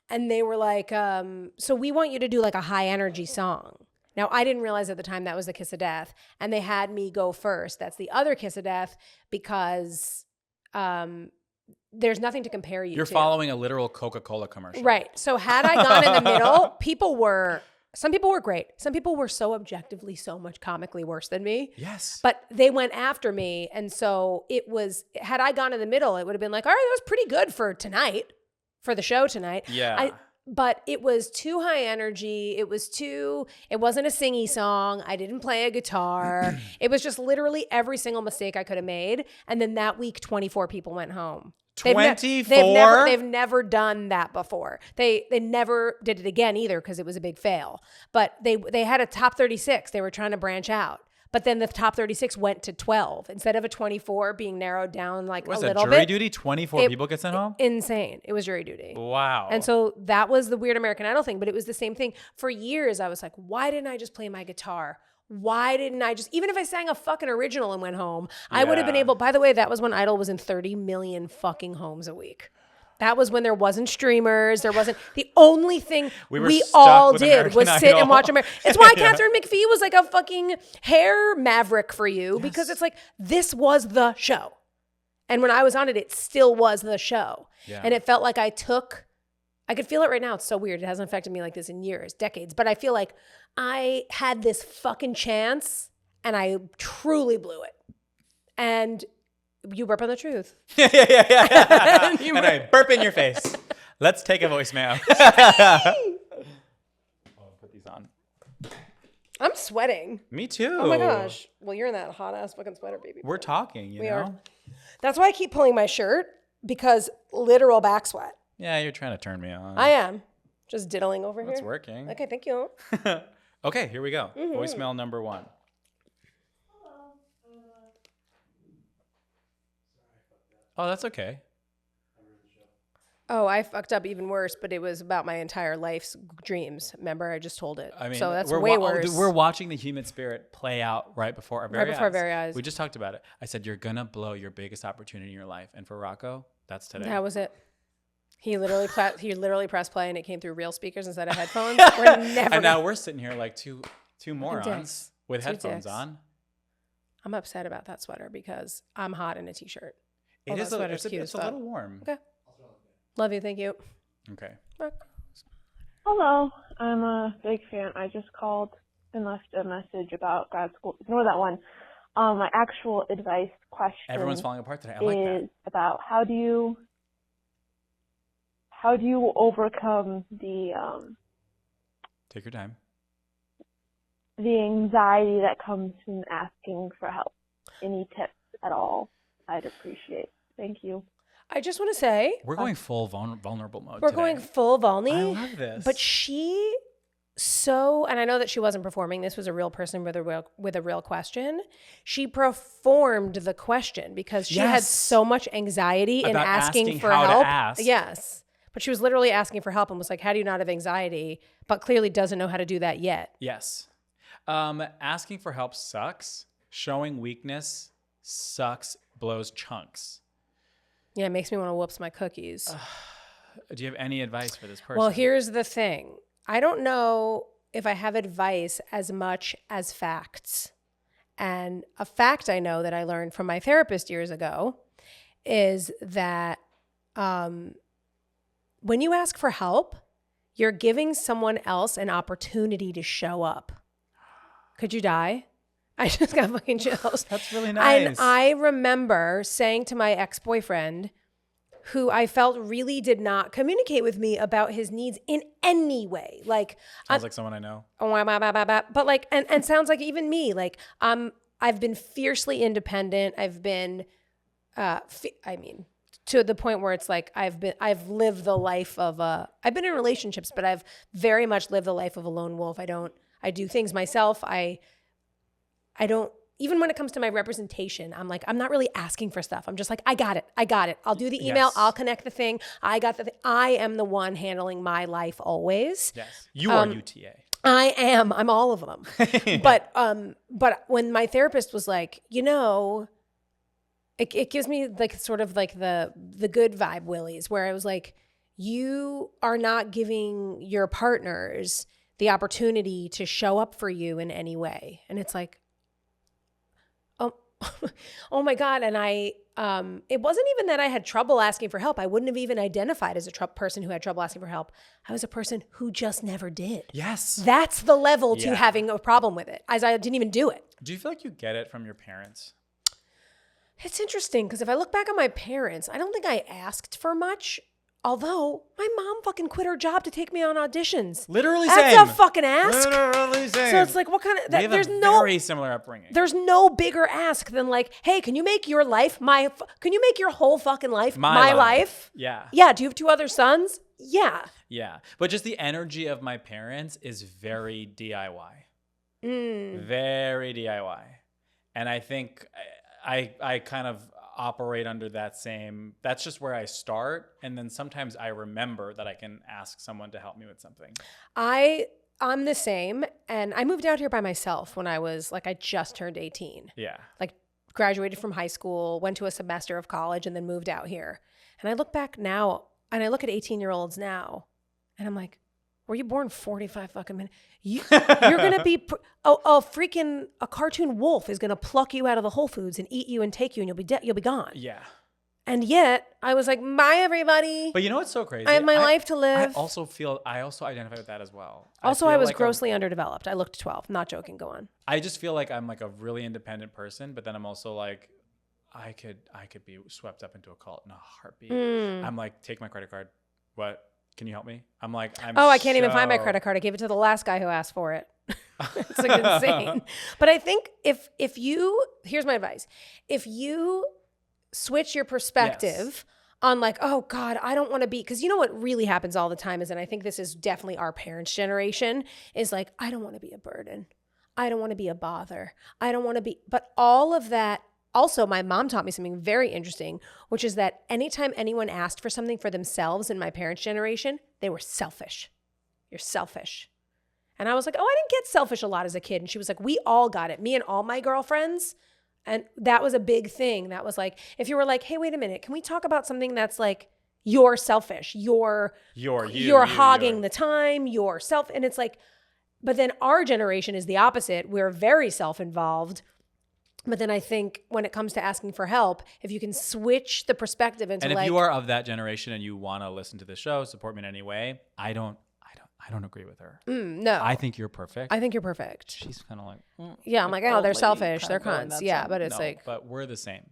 and they were like, so we want you to do like a high energy song. Now, I didn't realize at the time that was the Kiss of Death, and they had me go first. That's the other Kiss of Death because, there's nothing to compare you to. You're following a literal Coca-Cola commercial. Right. So had I gone in the middle, people were Some people were great. Some people were so objectively so much comically worse than me. Yes. But they went after me. And so it was, had I gone in the middle, it would have been like, all right, that was pretty good for tonight, for the show tonight. Yeah. But it was too high energy. It wasn't a singy song. I didn't play a guitar. It was just literally every single mistake I could have made. And then that week, 24 people went home. 24? They've never done that before. They never did it again either because it was a big fail. But they had a top 36. They were trying to branch out. But then the top 36 went to 12 instead of a 24 being narrowed down like Was a that little jury bit. duty? 24 people get sent home? Insane. It was jury duty. Wow. And so that was the weird American Idol thing. But it was the same thing. For years, I was like, why didn't I just play my guitar? Why didn't I just, even if I sang a fucking original and went home, I would have been able, by the way, that was when Idol was in 30 million fucking homes a week. That was when there wasn't streamers. There wasn't, the only thing we all did was sit and watch American. It's why Catherine McPhee was like a fucking hair maverick for you because it's like, this was the show. And when I was on it, it still was the show. Yeah. And it felt like I could feel it right now. It's so weird. It hasn't affected me like this in years, decades. But I feel like I had this fucking chance and I truly blew it. And you burp on the truth. Yeah. And I burp in your face. Let's take a voicemail. I'll put these on. I'm sweating. Me too. Oh my gosh. Well, you're in that hot ass fucking sweater, baby. We're talking, you know? That's why I keep pulling my shirt because literal back sweat. Yeah, you're trying to turn me on. I am. Just diddling over here. It's working. Okay, thank you. Okay, here we go. Mm-hmm. Voicemail number 1. Oh, that's okay. Oh, I fucked up even worse, but it was about my entire life's dreams. Remember, I just told it. I mean, so that's way worse. We're watching the human spirit play out right before our very eyes. We just talked about it. I said, you're going to blow your biggest opportunity in your life. And for Rocco, that's today. That was it. He literally pressed play and it came through real speakers instead of headphones. We're never and now we're sitting here like two morons with headphones on. I'm upset about that sweater because I'm hot in a t-shirt. It's a little warm. Okay. Love you. Thank you. Okay. Hello. I'm a big fan. I just called and left a message about grad school. Ignore that one. My actual advice question. Everyone's falling apart today. I like that. Is about how do you overcome the take your time. The anxiety that comes from asking for help. Any tips at all? I'd appreciate. Thank you. I just want to say we're going full vulnerable mode. We're going full vulny. I love this. But and I know that she wasn't performing. This was a real person with a real question. She performed the question because she had so much anxiety in asking for help. Yes. But she was literally asking for help and was like, how do you not have anxiety? But clearly doesn't know how to do that yet. Yes. Asking for help sucks. Showing weakness sucks, blows chunks. Yeah, it makes me want to whoops my cookies. Do you have any advice for this person? Well, here's the thing. I don't know if I have advice as much as facts. And a fact I know that I learned from my therapist years ago is that when you ask for help, you're giving someone else an opportunity to show up. Could you die? I just got fucking chills. That's really nice. And I remember saying to my ex-boyfriend, who I felt really did not communicate with me about his needs in any way. Like sounds like someone I know. But like, and sounds like even me. Like, I've been fiercely independent. I've been, to the point where it's like I've lived the life of I've been in relationships, but I've very much lived the life of a lone wolf. I do things myself. I don't, even when it comes to my representation, I'm like, I'm not really asking for stuff. I'm just like, I got it. I'll do the email. Yes. I'll connect the thing. I am the one handling my life always. Yes. You are UTA. I am. I'm all of them. But when my therapist was like, it gives me like sort of like the good vibe willies, where I was like, you are not giving your partners the opportunity to show up for you in any way. And it's like, Oh my God. And it wasn't even that I had trouble asking for help. I wouldn't have even identified as a person who had trouble asking for help. I was a person who just never did. Yes. That's the level to Yeah. having a problem with it, as I didn't even do it. Do you feel like you get it from your parents? It's interesting because if I look back on my parents, I don't think I asked for much. Although my mom fucking quit her job to take me on auditions. Literally That's same. a fucking ask. Literally same. So it's like, what kind of, we have there's a no, very similar upbringing. there's no bigger ask than like, hey, can you make your life can you make your whole fucking life my life? Yeah. Yeah. Do you have 2 other sons? Yeah. Yeah. But just the energy of my parents is very DIY. Very DIY. And I think I kind of operate under that same, that's just where I start. And then sometimes I remember that I can ask someone to help me with something. I'm the same. And I moved out here by myself when I was like, I just turned 18. Yeah. Like graduated from high school, went to a semester of college and then moved out here. And I look back now and I look at 18-year-olds now and I'm like, were you born 45 fucking minutes? You're going to be, a cartoon wolf is going to pluck you out of the Whole Foods and eat you and take you and you'll be gone. Yeah. And yet I was like, bye everybody. But you know what's so crazy? I have my life to live. I also identify with that as well. Also, feel I was like grossly underdeveloped. I looked 12. Not joking. Go on. I just feel like I'm like a really independent person, but then I'm also like, I could be swept up into a cult in a heartbeat. I'm like, take my credit card. What? Can you help me? I'm like, I can't even find my credit card. I gave it to the last guy who asked for it. It's like insane. But I think if you, here's my advice. If you switch your perspective on like, oh God, I don't want to be, because you know what really happens all the time is, and I think this is definitely our parents' generation, is like, I don't want to be a burden. I don't want to be a bother. I don't want to be, but all of that. Also, my mom taught me something very interesting, which is that anytime anyone asked for something for themselves in my parents' generation, they were selfish. You're selfish. And I was like, oh, I didn't get selfish a lot as a kid. And she was like, we all got it. Me and all my girlfriends. And that was a big thing. That was like, if you were like, hey, wait a minute, can we talk about something that's like, you're selfish. You're hogging the time, you're self. And it's like, but then our generation is the opposite. We're very self-involved. But then I think when it comes to asking for help, if you can switch the perspective into and if like, you are of that generation and you want to listen to the show, support me in any way, I don't agree with her. No, I think you're perfect. I think you're perfect. She's kind of like, yeah, I'm like, oh, they're selfish, they're cunts. Yeah, but it's like, but we're the same.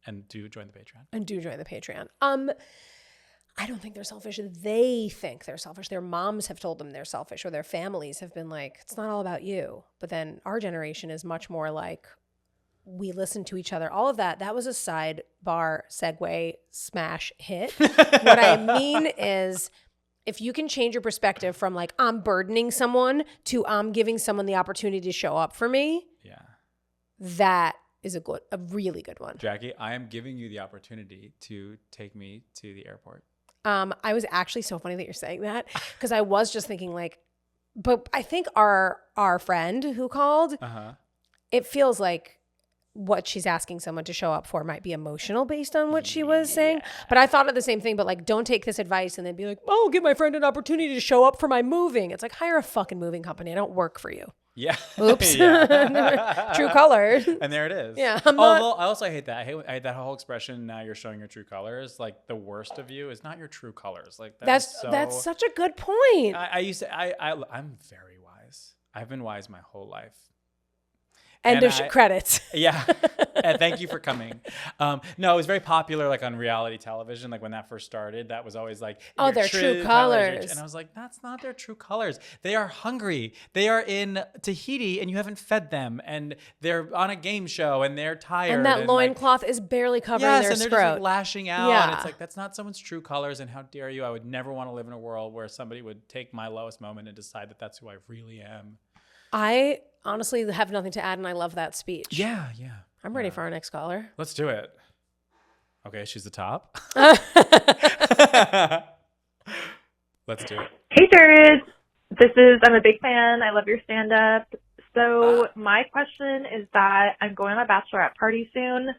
And do join the Patreon. I don't think they're selfish. They think they're selfish. Their moms have told them they're selfish, or their families have been like, it's not all about you. But then our generation is much more like, we listen to each other. All of that. That was a sidebar segue smash hit. What I mean is, if you can change your perspective from like, I'm burdening someone to I'm giving someone the opportunity to show up for me. Yeah. That is a really good one. Jackie, I am giving you the opportunity to take me to the airport. I was actually so funny that you're saying that, because I was just thinking like, but I think our friend who called, it feels like what she's asking someone to show up for might be emotional based on what she was saying. But I thought of the same thing, but like, don't take this advice and then be like, oh, I'll give my friend an opportunity to show up for my moving. It's like, hire a fucking moving company. I don't work for you. Yeah. Oops. True colors. And there it is. Yeah. Although I also hate that. I hate that whole expression, now you're showing your true colors. Like, the worst of you is not your true colors. Like, that's such a good point. I'm very wise. I've been wise my whole life. And there's credits. Yeah. And thank you for coming. No, it was very popular, like on reality television. Like when that first started, that was always like, oh, their true colors. And I was like, that's not their true colors. They are hungry. They are in Tahiti and you haven't fed them. And they're on a game show and they're tired. And that loincloth is barely covering their and scrot. They're just like lashing out. Yeah. And it's like, that's not someone's true colors. And how dare you? I would never want to live in a world where somebody would take my lowest moment and decide that that's who I really am. I honestly have nothing to add, and I love that speech. Yeah. I'm ready for our next caller. Let's do it. Okay, she's the top. Let's do it. Hey, Jared. I'm a big fan. I love your stand-up. So my question is that I'm going on a bachelorette party soon,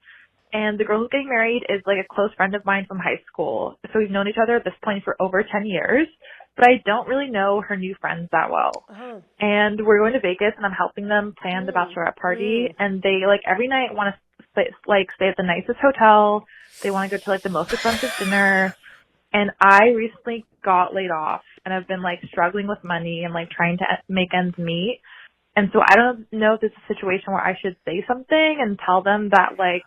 and the girl who's getting married is like a close friend of mine from high school. So we've known each other at this point for over 10 years. but I don't really know her new friends that well. Oh. And we're going to Vegas, and I'm helping them plan the bachelorette party. And they like every night want to stay at the nicest hotel. They want to go to like the most expensive dinner. And I recently got laid off, and I've been like struggling with money and like trying to make ends meet. And so I don't know if this is a situation where I should say something and tell them that like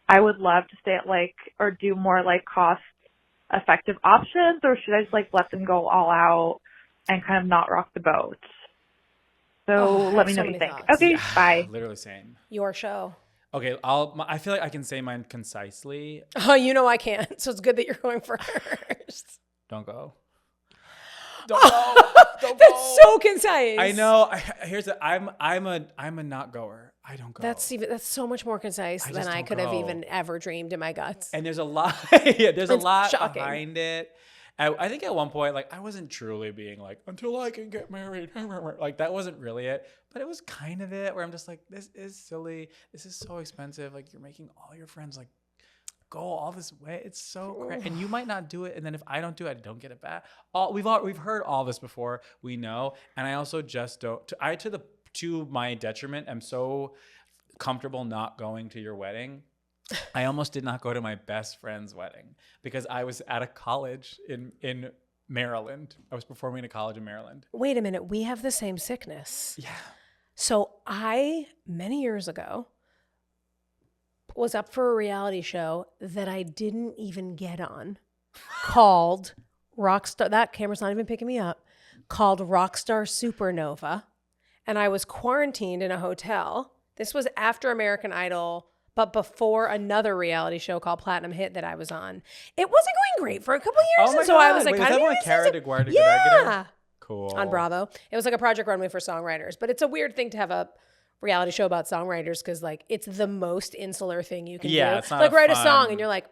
I would love to stay at like or do more like cost effective options, or should I just like let them go all out and kind of not rock the boat? So let me know what you think. Thoughts. Okay, bye. Literally same. Your show. Okay, I feel like I can say mine concisely. Oh, you know I can't. So it's good that you're going first. Don't go. Don't go. Don't go. That's so concise. I know. I'm a not goer. I don't go. That's so much more concise than I could have even ever dreamed in my guts. And there's a lot. Yeah, there's a lot shocking. behind it. I think at one point, like I wasn't truly being like, until I can get married. Like that wasn't really it, but it was kind of it. Where I'm just like, this is silly. This is so expensive. Like you're making all your friends like go all this way. It's so crazy. And you might not do it. And then if I don't do it, I don't get it back. We've heard all this before. We know. And I also just don't. To my detriment, I'm so comfortable not going to your wedding. I almost did not go to my best friend's wedding because I was at a college in Maryland. I was performing at a college in Maryland. Wait a minute. We have the same sickness. Yeah. So many years ago, was up for a reality show that I didn't even get on called Rockstar. That camera's not even picking me up. Called Rockstar Supernova. And I was quarantined in a hotel. This was after American Idol, but before another reality show called Platinum Hit that I was on. It wasn't going great for a couple years. Oh my and so God. I was like, wait, was that one with Cara DeGuardia? Yeah. Cool. On Bravo. It was like a Project Runway for songwriters. But it's a weird thing to have a reality show about songwriters because like it's the most insular thing you can do. It's not like write a fun song and you're like,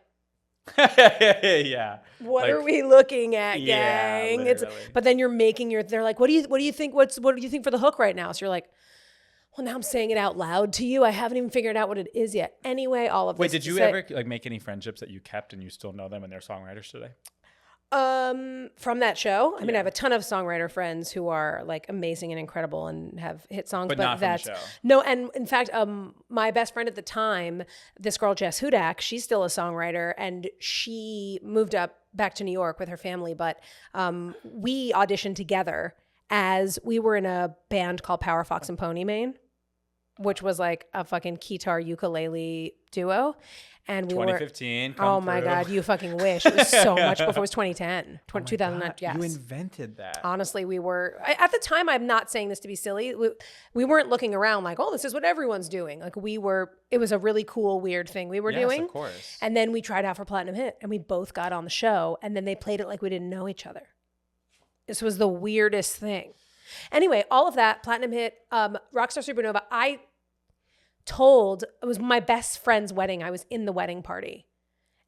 yeah. what are we looking at, gang? Yeah, But then you're making they're like, what do you think? What do you think for the hook right now? So you're like, well, now I'm saying it out loud to you. I haven't even figured out what it is yet. Anyway, all of this. Wait, did you ever like make any friendships that you kept and you still know them and they're songwriters today? From that show, I mean, I have a ton of songwriter friends who are like amazing and incredible and have hit songs, but not from the show. No. And in fact, my best friend at the time, this girl, Jess Hudak, she's still a songwriter and she moved back to New York with her family. But, we auditioned together as we were in a band called Power Fox and Pony Mane, which was like a fucking guitar ukulele duo. And we 2015. Oh my God, you fucking wish. It was so much before. It was 2010, 2009. Yes. You invented that. Honestly, we were, at the time, I'm not saying this to be silly. We weren't looking around like, oh, this is what everyone's doing. Like it was a really cool, weird thing we were doing. Of course. And then we tried out for Platinum Hit and we both got on the show and then they played it like we didn't know each other. This was the weirdest thing. Anyway, all of that, Platinum Hit, Rockstar Supernova, it was my best friend's wedding. I was in the wedding party.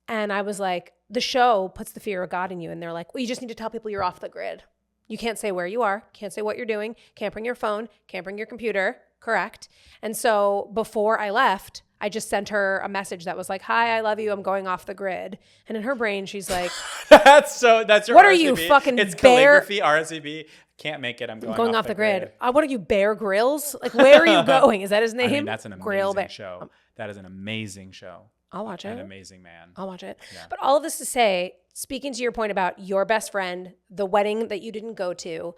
And I was like, the show puts the fear of God in you. And they're like, well, you just need to tell people you're off the grid. You can't say where you are, can't say what you're doing, can't bring your phone, can't bring your computer. Correct. And so before I left, I just sent her a message that was like, hi, I love you. I'm going off the grid. And in her brain, she's like, that's your what RSVP. are you, fucking It's bear? calligraphy, RSVP. Can't make it. I'm going off the grid. What are you, Bear Grylls? Like, where are you going? Is that his name? I mean, that's an Grill amazing show. That is an amazing show. I'll watch it. An amazing man. I'll watch it. Yeah. But all of this to say, speaking to your point about your best friend, the wedding that you didn't go to,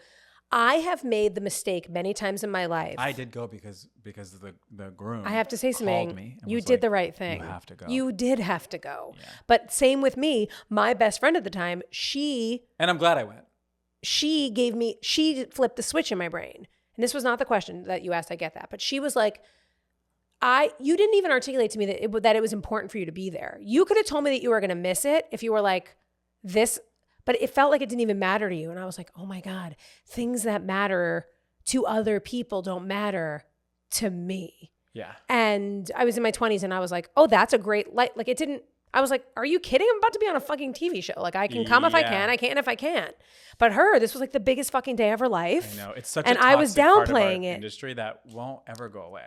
I have made the mistake many times in my life. I did go because the groom. I have to say something. Called me and you was did like, the right thing. You have to go. You did have to go. Yeah. But same with me. My best friend at the time, and I'm glad I went. she flipped the switch in my brain. And this was not the question that you asked. I get that. But she was like, you didn't even articulate to me that it was important for you to be there. You could have told me that you were going to miss it if you were like this, but it felt like it didn't even matter to you. And I was like, oh my God, things that matter to other people don't matter to me. Yeah. And I was in my 20s and I was like, oh, that's a great light. Like it didn't, I was like, are you kidding? I'm about to be on a fucking TV show. Like I can come if I can, I can't if I can't. But this was like the biggest fucking day of her life. I know. It's such and a toxic I was downplaying part of our it. industry that won't ever go away.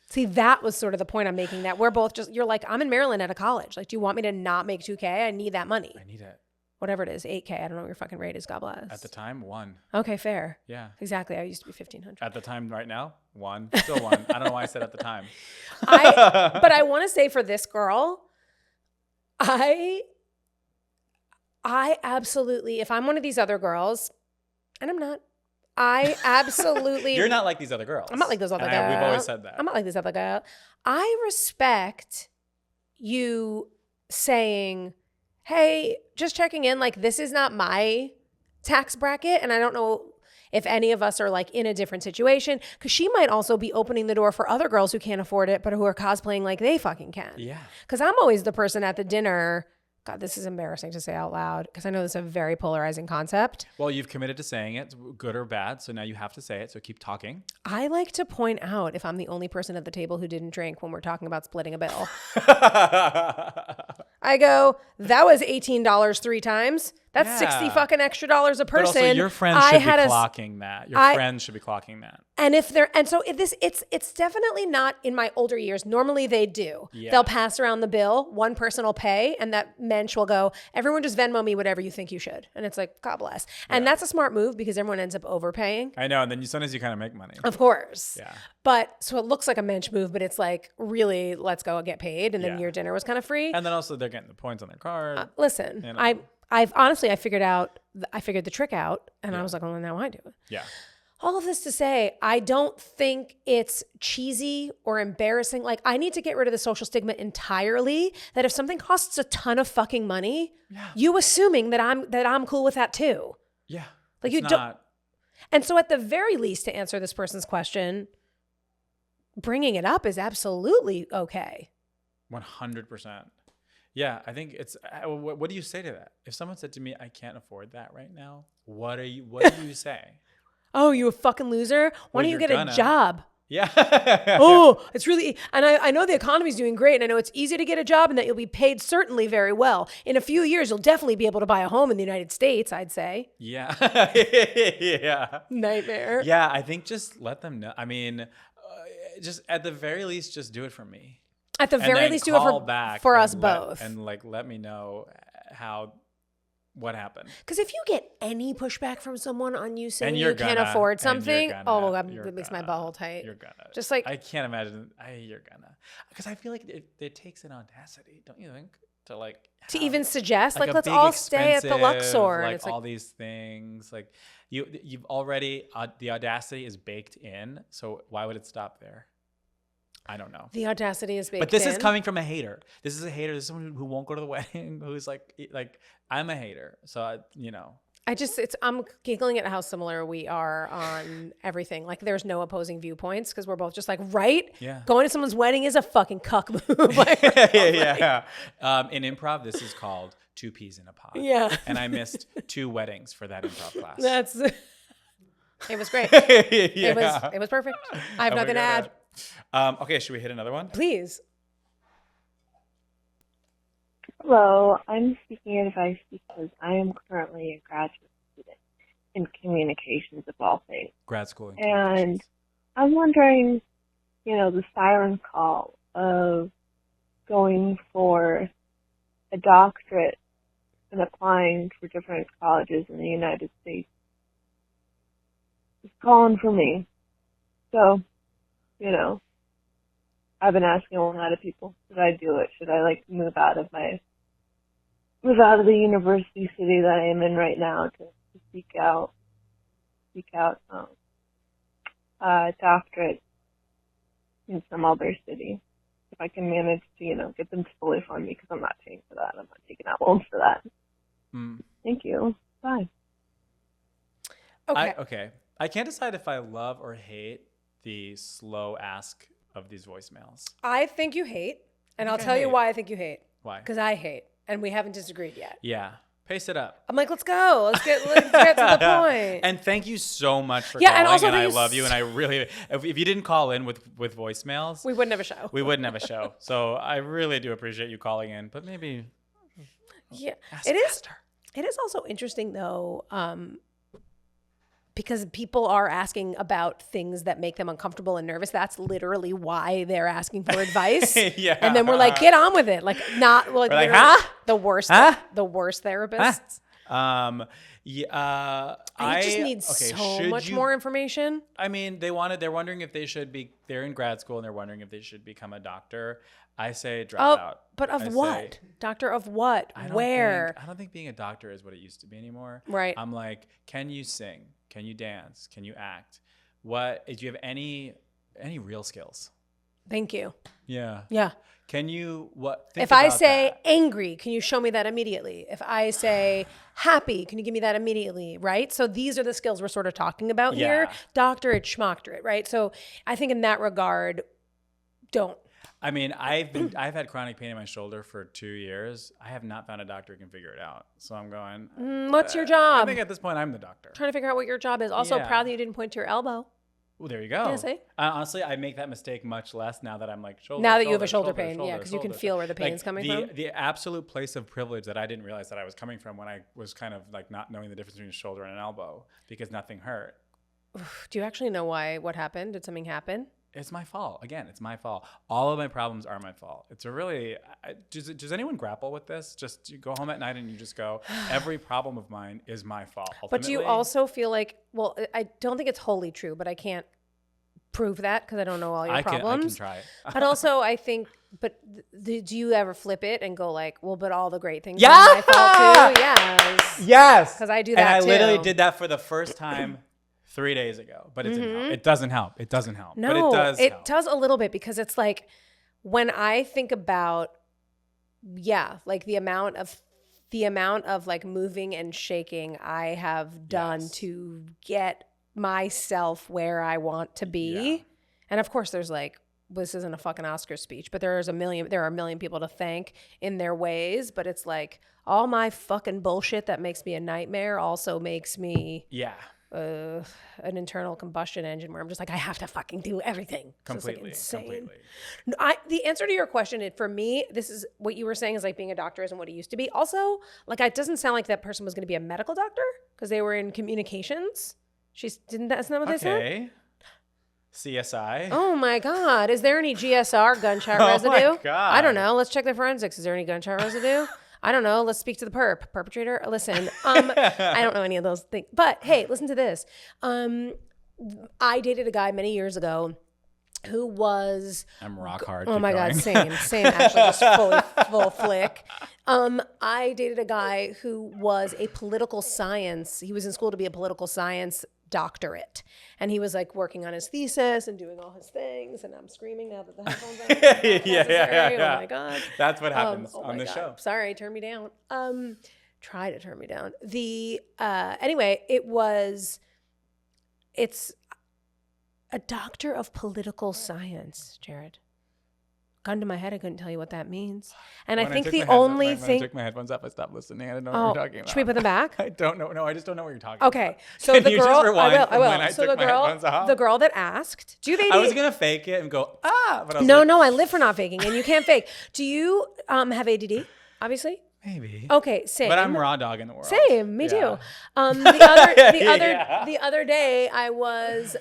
See, that was sort of the point I'm making, that we're both you're like, I'm in Maryland at a college. Like, do you want me to not make $2K? I need that money. I need it. whatever it is, 8K. I don't know what your fucking rate is. God bless. At the time, 1. Okay, fair. Yeah. Exactly. I used to be 1,500. At the time, right now, 1. Still 1. I don't know why I said at the time. But I want to say for this girl, I absolutely, if I'm one of these other girls, and I'm not, I absolutely. You're not like these other girls. I'm not like those other And girls. we've always said that. I'm not like this other girl. I respect you saying, hey, just checking in, like, this is not my tax bracket. And I don't know if any of us are like in a different situation, because she might also be opening the door for other girls who can't afford it, but who are cosplaying like they fucking can. Yeah. Because I'm always the person at the dinner. God, this is embarrassing to say out loud because I know this is a very polarizing concept. Well, you've committed to saying it, good or bad, so now you have to say it, so keep talking. I like to point out if I'm the only person at the table who didn't drink when we're talking about splitting a bill. I go, that was $18 3 times. That's Yeah. 60 fucking extra dollars a But person. also your friends should be clocking that. Your friends should be clocking that. And if they're, and so if this, it's definitely not in my older years. Normally they do. Yeah. They'll pass around the bill. One person will pay, and that mensch will go, everyone just Venmo me whatever you think you should. And it's like, God bless. And that's a smart move because everyone ends up overpaying. I know, and then sometimes you kind of make money. Of course. Yeah. But so it looks like a mensch move, but it's like, really, let's go and get paid. And then Yeah. your dinner was kind of free. And then also they're getting the points on their card. Listen, You know. I've honestly, I figured the trick out, and I was like, well, now I do it. Yeah. All of this to say, I don't think it's cheesy or embarrassing. Like, I need to get rid of the social stigma entirely, that if something costs a ton of fucking money, you assuming that I'm cool with that too. Yeah. Like, It's you don't. not- And so at the very least, to answer this person's question, bringing it up is absolutely okay. 100%. Yeah, I think it's. What do you say to that? If someone said to me, "I can't afford that right now," what do you say? Oh, you a fucking loser? Why Well, don't you you're get gonna. a job? Yeah. Oh, it's really, and I know the economy's doing great, and I know it's easy to get a job and that you'll be paid certainly very well. In a few years, you'll definitely be able to buy a home in the United States, I'd say. Yeah. Yeah. Nightmare. Yeah, I think just let them know. I mean, just at the very least, just do it for me. At the And very then least, do it call back for and us both. And like, let me know what happened. Because if you get any pushback from someone on you saying And you you're can't gonna, afford and you're something, gonna, it makes my butthole tight. You're gonna. Just like, I can't imagine. You're gonna. Because I feel like it takes an audacity, don't you think? To like. to have, even suggest, like a let's big, all stay at the expensive, Luxor. And Like it's all like, these things. Like you've already, the audacity is baked in. So why would it stop there? I don't know. the audacity is baked But this is in. coming from a hater. This is a hater. This is someone who won't go to the wedding. Who's like I'm a hater. So I'm giggling at how similar we are on everything. Like, there's no opposing viewpoints because we're both just like, right? Yeah. Going to someone's wedding is a fucking cuck move. Like, yeah. In improv, this is called 2 peas in a pod. Yeah. And I missed 2 weddings for that improv class. That's. It was great. Yeah. It was perfect. I have Oh my nothing to God. add. Okay, should we hit another one? Please. Hello, I'm seeking advice because I am currently a graduate student in communications of all things. Grad school. in And communications. I'm wondering, the siren call of going for a doctorate and applying for different colleges in the United States is calling for me. So, I've been asking a lot of people, should I do it? Should I move out of the university city that I am in right now to seek out a doctorate in some other city? If I can manage to, get them to fully fund me, because I'm not paying for that. I'm not taking out loans for that. Thank you. Bye. Okay. I can't decide if I love or hate the slow ask of these voicemails. I think you hate, and I'll think I tell you hate. why I think you hate. Why? Because I hate, and we haven't disagreed yet. Yeah. Pace it up. I'm like, let's go. Let's get to the point. And thank you so much for Yeah, calling. and also I thank you love you. And I really, if you didn't call in with voicemails, We wouldn't have a show. we wouldn't have a show. So I really do appreciate you calling in. But maybe Yeah, ask it is. faster. It is also interesting though, because people are asking about things that make them uncomfortable and nervous. That's literally why they're asking for advice. Yeah. And then we're like, get on with it. Like, not like, We're like, literally huh? the worst, Huh? the worst Huh? therapists. Yeah, I just need so much more information. I mean, they're wondering if they're in grad school and they're wondering if they should become a doctor. I say drop out. But of what? Doctor of what? Where? I don't think being a doctor is what it used to be anymore. Right. I'm like, can you sing? Can you dance? Can you act? Do you have any real skills? Thank you. Yeah. Yeah. Can you if I say angry, can you show me that immediately? If I say happy, can you give me that immediately? Right. So these are the skills we're sort of talking about here. Doctorate, schmoctorate. Right. So I think in that regard, don't. I mean, I've had chronic pain in my shoulder for 2 years. I have not found a doctor who can figure it out. So I'm going. What's your job? I think at this point I'm the doctor. Trying to figure out what your job is. Also, proud that you didn't point to your elbow. Well, there you go. Yeah, see? Honestly, I make that mistake much less now that I'm like shoulder. Now that you have a shoulder pain, because you can feel where the pain's coming from. The absolute place of privilege that I didn't realize that I was coming from when I was kind of like not knowing the difference between a shoulder and an elbow because nothing hurt. Do you actually know what happened? Did something happen? It's my fault. Again, it's my fault. All of my problems are my fault. It's a really, does anyone grapple with this? Just you go home at night and you just go, every problem of mine is my fault. Ultimately. But do you also feel like, well, I don't think it's wholly true, but I can't prove that because I don't know all your problems. I can try. But also I think, do you ever flip it and go like, well, but all the great things are my fault too? Yes. Yes. Because I do that and I too. literally did that for the first time 3 days ago, but it doesn't help. It doesn't help. No, but it does help. It does a little bit because it's like when I think about, like the amount of like moving and shaking I have done to get myself where I want to be. Yeah. And of course there's like, this isn't a fucking Oscar speech, but there are a million people to thank in their ways. But it's like all my fucking bullshit that makes me a nightmare also makes me an internal combustion engine where I'm just like, I have to fucking do everything. Completely. It's like insane. Completely. The answer to your question, for me, this is what you were saying is like being a doctor isn't what it used to be. Also, like it doesn't sound like that person was going to be a medical doctor because they were in communications. That's not what they said? Okay. CSI. Oh my God. Is there any GSR gunshot residue? Oh my God. I don't know. Let's check the forensics. Is there any gunshot residue? I don't know. Let's speak to the perpetrator. Listen, I don't know any of those things. But hey, listen to this. I dated a guy many years ago who was... I'm rock hard. Oh my God, same actually, just full flick. I dated a guy who was he was in school to be a political science doctorate. And he was like working on his thesis and doing all his things. And I'm screaming now that the headphones are yeah. Oh my God. That's what happens on the show. Sorry, turn me down. Try to turn me down. Anyway, it's a doctor of political science, Jared. Gun to my head, I couldn't tell you what that means. And I think the only thing... When I took my headphones off, I stopped listening. I didn't know what you were talking about. Should we put them back? I don't know. No, I just don't know what you're talking about. Okay. So the girl... Just rewind I will. When I took my headphones off? The girl that asked... Do you have ADD? I was going to fake it and go, but I was No, I live for not faking, and you can't fake. Do you have ADD, obviously? Maybe. Okay, same. But I'm raw dog in the world. Same, me too. The other day, I was...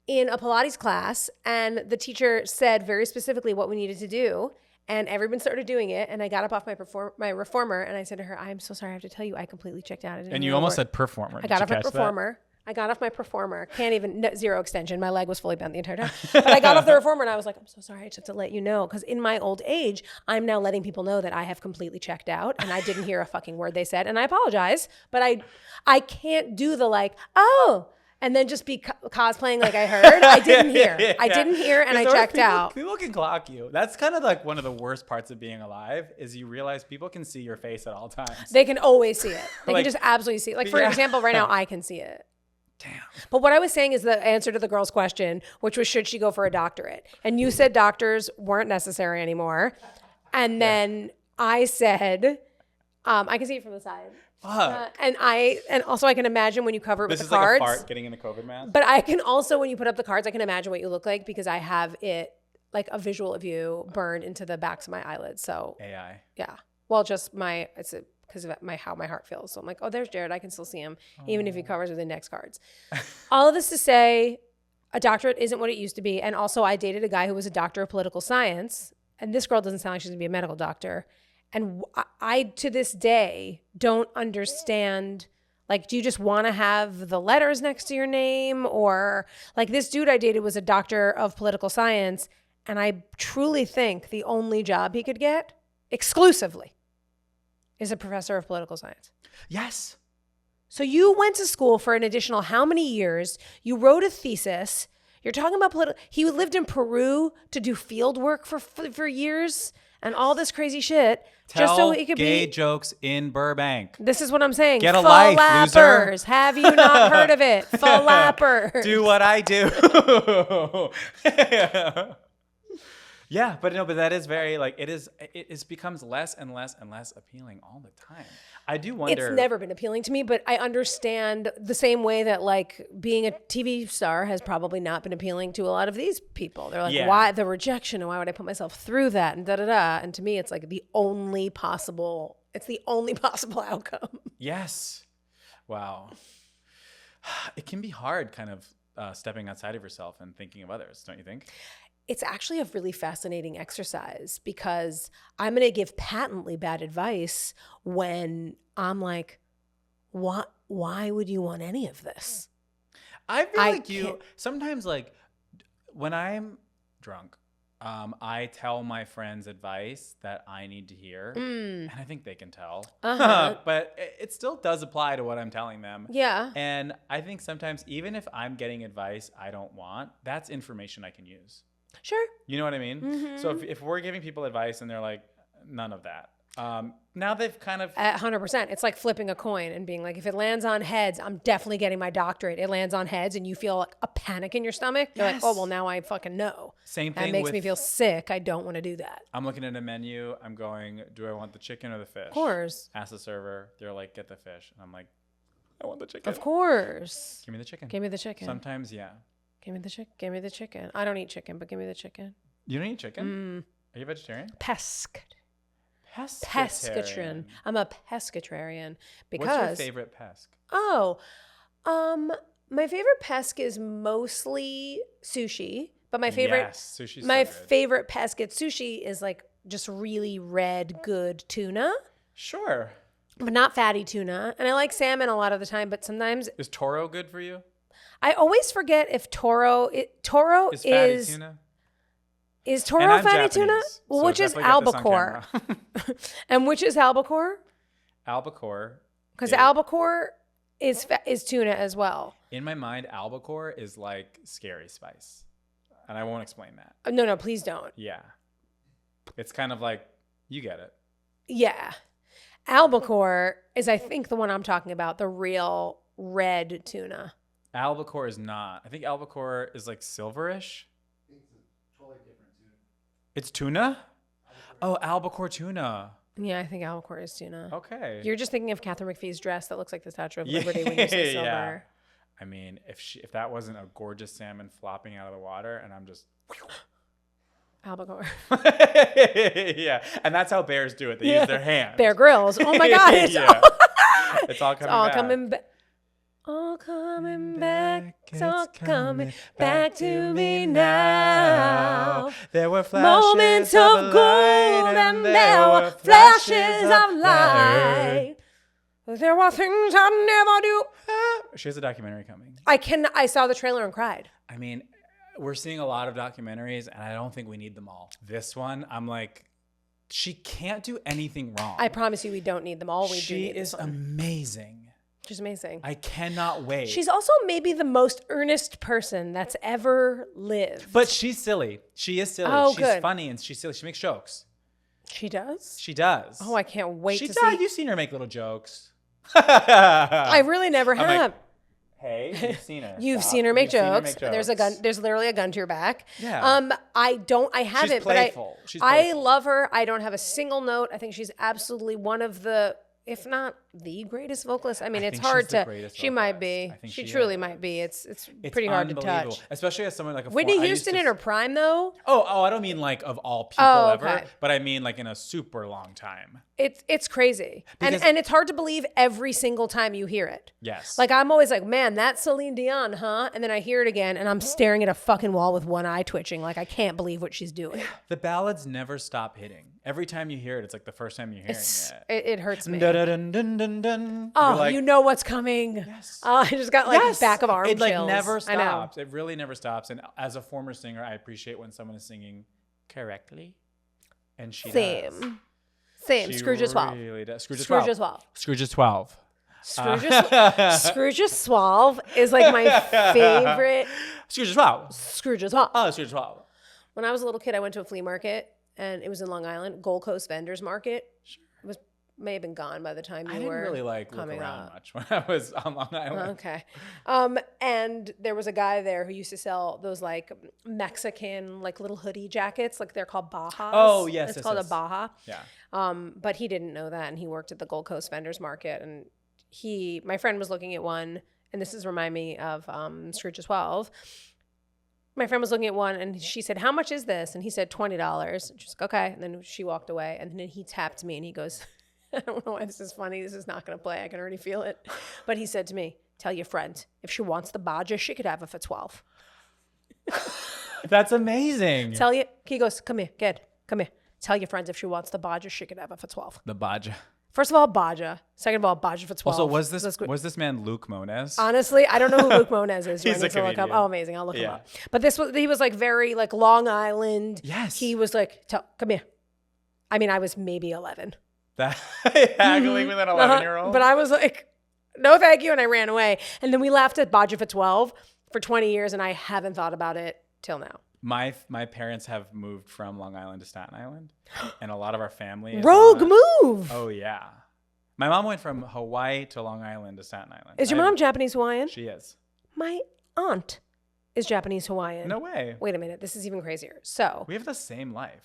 in a Pilates class, and the teacher said very specifically what we needed to do, and everyone started doing it, and I got up off my reformer, and I said to her, I'm so sorry, I have to tell you, I completely checked out. And you almost said performer. I got off my reformer. I got off my performer. Zero extension. My leg was fully bent the entire time. But I got off the reformer, and I was like, I'm so sorry, I just have to let you know. Because in my old age, I'm now letting people know that I have completely checked out, and I didn't hear a fucking word they said, and I apologize, but I can't do the like, and then just be cosplaying like I heard. I didn't hear. I didn't hear, and I checked out. People can clock you. That's kind of like one of the worst parts of being alive is you realize people can see your face at all times. They can always see it. They can just absolutely see it. Like, for example, right now, I can see it. Damn. But what I was saying is the answer to the girl's question, which was, should she go for a doctorate? And you said doctors weren't necessary anymore. And then I said, I can see it from the side. And also I can imagine when you cover it with the cards. This is like a fart getting in the COVID mask. But I can also, when you put up the cards, I can imagine what you look like because I have it like a visual of you burned into the backs of my eyelids. So AI. Yeah. Well, just because of how my heart feels. So I'm like, oh, there's Jared. I can still see him, even if he covers with index cards. All of this to say, a doctorate isn't what it used to be. And also I dated a guy who was a doctor of political science. And this girl doesn't sound like she's going to be a medical doctor. And I to this day don't understand. Like, do you just want to have the letters next to your name? Or like this dude I dated was a doctor of political science. And I truly think the only job he could get exclusively is a professor of political science. Yes. So you went to school for an additional how many years? You wrote a thesis. You're talking about he lived in Peru to do field work for years and all this crazy shit. Tell just so he could gay be. jokes in Burbank. This is what I'm saying. Get a life, loser. Flappers. Have you not heard of it? Flappers. Do what I do. Yeah, but that is very like it becomes less and less and less appealing all the time. I do wonder. It's never been appealing to me, but I understand the same way that like being a TV star has probably not been appealing to a lot of these people. They're like, why the rejection and why would I put myself through that and da-da-da. And to me, it's like the only possible outcome. Yes. Wow. It can be hard kind of stepping outside of yourself and thinking of others, don't you think? It's actually a really fascinating exercise because I'm going to give patently bad advice when I'm like, why would you want any of this? I feel like you sometimes, like when I'm drunk, I tell my friends advice that I need to hear, and I think they can tell. But it still does apply to what I'm telling them. Yeah. And I think sometimes even if I'm getting advice I don't want, that's information I can use. Sure. You know what I mean? Mm-hmm. So if we're giving people advice and they're like, none of that. Now they've kind of 100%. It's like flipping a coin and being like, if it lands on heads, I'm definitely getting my doctorate. It lands on heads and you feel like a panic in your stomach. You're like, oh, well, now I fucking know. Same thing. That makes me feel sick. I don't want to do that. I'm looking at a menu. I'm going, do I want the chicken or the fish? Of course. Ask the server. They're like, get the fish. And I'm like, I want the chicken. Of course. Give me the chicken. Give me the chicken. Sometimes, yeah. Give me the chicken. Give me the chicken. I don't eat chicken, but give me the chicken. You don't eat chicken? Are you vegetarian? Pescatarian. I'm a pescatarian because. What's your favorite pesc? Oh, my favorite pesc is mostly sushi, but my favorite sushi's my so good. favorite pesc at sushi is like just really red, good tuna. Sure. But not fatty tuna. And I like salmon a lot of the time, but sometimes Is Toro good for you? I always forget if Toro Is fatty tuna? Is Toro fatty tuna? Well, so which is definitely get this on albacore? camera. And which is albacore? Albacore. Because albacore is tuna as well. In my mind, albacore is like scary spice. And I won't explain that. No, please don't. Yeah. It's kind of like, you get it. Yeah. Albacore is, I think, the one I'm talking about, the real red tuna. Albacore is not. I think albacore is like silverish. I think it's a totally different tuna. It's tuna? Oh, albacore tuna. Yeah, I think albacore is tuna. Okay. You're just thinking of Catherine McPhee's dress that looks like the Statue of Liberty when you say silver. Yeah. I mean, if that wasn't a gorgeous salmon flopping out of the water and I'm just... Albacore. Yeah, and that's how bears do it. They use their hands. Bear Grylls. Oh my God. It's it's all coming all back. coming back. All coming back. It's all coming back to me now. There were flashes Moments of of light gold and there were flashes of light. There were things I never do. She has a documentary coming. I saw the trailer and cried. I mean, we're seeing a lot of documentaries, and I don't think we need them all. This one, I'm like, she can't do anything wrong. I promise you, we don't need them all. She is amazing. She's amazing. I cannot wait. She's also maybe the most earnest person that's ever lived. But she's silly. She is silly. Oh, she's good. funny and she's silly. She makes jokes. She does? She does. Oh, I can't wait she to does. see. You've seen her make little jokes. I really never have. like, hey, you've seen her. You've Stop. seen her make You've seen her jokes. make There's a gun. There's literally a gun to your back. Yeah. I haven't, She's playful. but I love her. I don't have a single note. I think she's absolutely one of the, if not the greatest vocalist. I mean, it's think hard she's the to. greatest She might vocalist. be. I think She she truly is. might be. It's It's pretty hard to unbelievable. touch. Especially as someone like a Whitney I used Houston to- in her prime, though. Oh, I don't mean like of all people Oh, ever, okay. but I mean like in a super long time. It's crazy. Because- And it's hard to believe every single time you hear it. Yes. Like, I'm always like, man, that's Celine Dion, huh? And then I hear it again, and I'm staring at a fucking wall with one eye twitching. Like, I can't believe what she's doing. The ballads never stop hitting. Every time you hear it, it's like the first time you're hearing it. It hurts me. Dun, dun, dun, dun, dun. Oh, You're like, you know what's coming. Yes. I just got like yes. back of arm It like chills. never I know. stops. It really never stops. And as a former singer, I appreciate when someone is singing correctly. And she does. Same. She Scrooge is 12. really does. Scrooge is Scrooge 12. is 12. Scrooge is 12. Scrooge is 12 is like my favorite. Scrooge is 12. Scrooge is 12. Oh, Scrooge is 12. When I was a little kid, I went to a flea market, and it was in Long Island, Gold Coast Vendors Market. It was may have been gone by the time you I didn't were really like look coming around up. much when I was on Long Island. Okay. And there was a guy there who used to sell those like Mexican like little hoodie jackets, like they're called Bajas. Oh, yes, It's yes, called yes. a Baja. Yeah. But he didn't know that, and he worked at the Gold Coast Vendors Market, and my friend was looking at one, and this is remind me of Scrooge is 12. My friend was looking at one, and she said, "How much is this?" And he said, $20. And she's like, "Okay." And then she walked away, and then he tapped me, and he goes, I don't know why this is funny. This is not going to play. I can already feel it. But he said to me, "Tell your friend, if she wants the Baja, she could have it for 12. That's amazing. He goes, "Come here, kid. Come here. Tell your friends if she wants the Baja, she could have it for 12. The Baja. First of all, Baja. Second of all, Baja for 12. Also, That's good. was this man Luke Moniz? Honestly, I don't know who Luke Moniz is. He's Do I a need to look up? comedian. Oh, amazing. I'll look him Yeah. up. But he was like very like Long Island. Yes. He was like, "Come here." I mean, I was maybe 11. That haggling with an 11-year-old. But I was like, "No, thank you." And I ran away. And then we laughed at Baja for 12 for 20 years. And I haven't thought about it till now. My parents have moved from Long Island to Staten Island, and a lot of our family is Rogue on- move. Oh yeah, my mom went from Hawaii to Long Island to Staten Island. Is your mom Japanese Hawaiian? She is. My aunt is Japanese Hawaiian. No way. Wait a minute. This is even crazier. So We have the same life.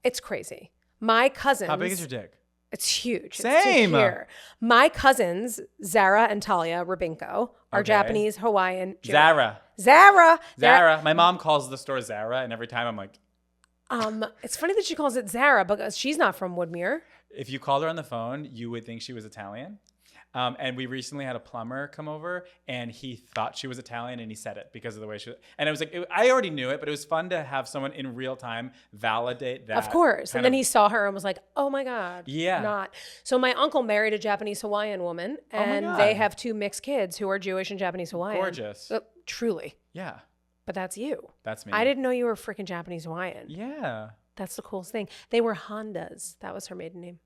it's crazy. My cousins. How big is your dick? It's huge. Same. It's to here. My cousins, Zara and Talia Rubinko, are Okay. Japanese Hawaiian. Jew- Zara. Zara. My mom calls the store Zara, and every time I'm like, It's funny that she calls it Zara because she's not from Woodmere. if you called her on the phone, you would think she was Italian. And we recently had a plumber come over, and he thought she was Italian, and he said it because of the way she. And it was like I already knew it, but it was fun to have someone in real time validate that. Of course. And kind then of- he saw her and was like, "Oh my God." Yeah. Not. So my uncle married a Japanese Hawaiian woman, Oh my and God. they have 2 mixed kids who are Jewish and Japanese Hawaiian. Gorgeous. Truly. Yeah, But that's you. that's me. I didn't know you were freaking Japanese Hawaiian. Yeah. That's the coolest thing. They were Hondas. That was her maiden name.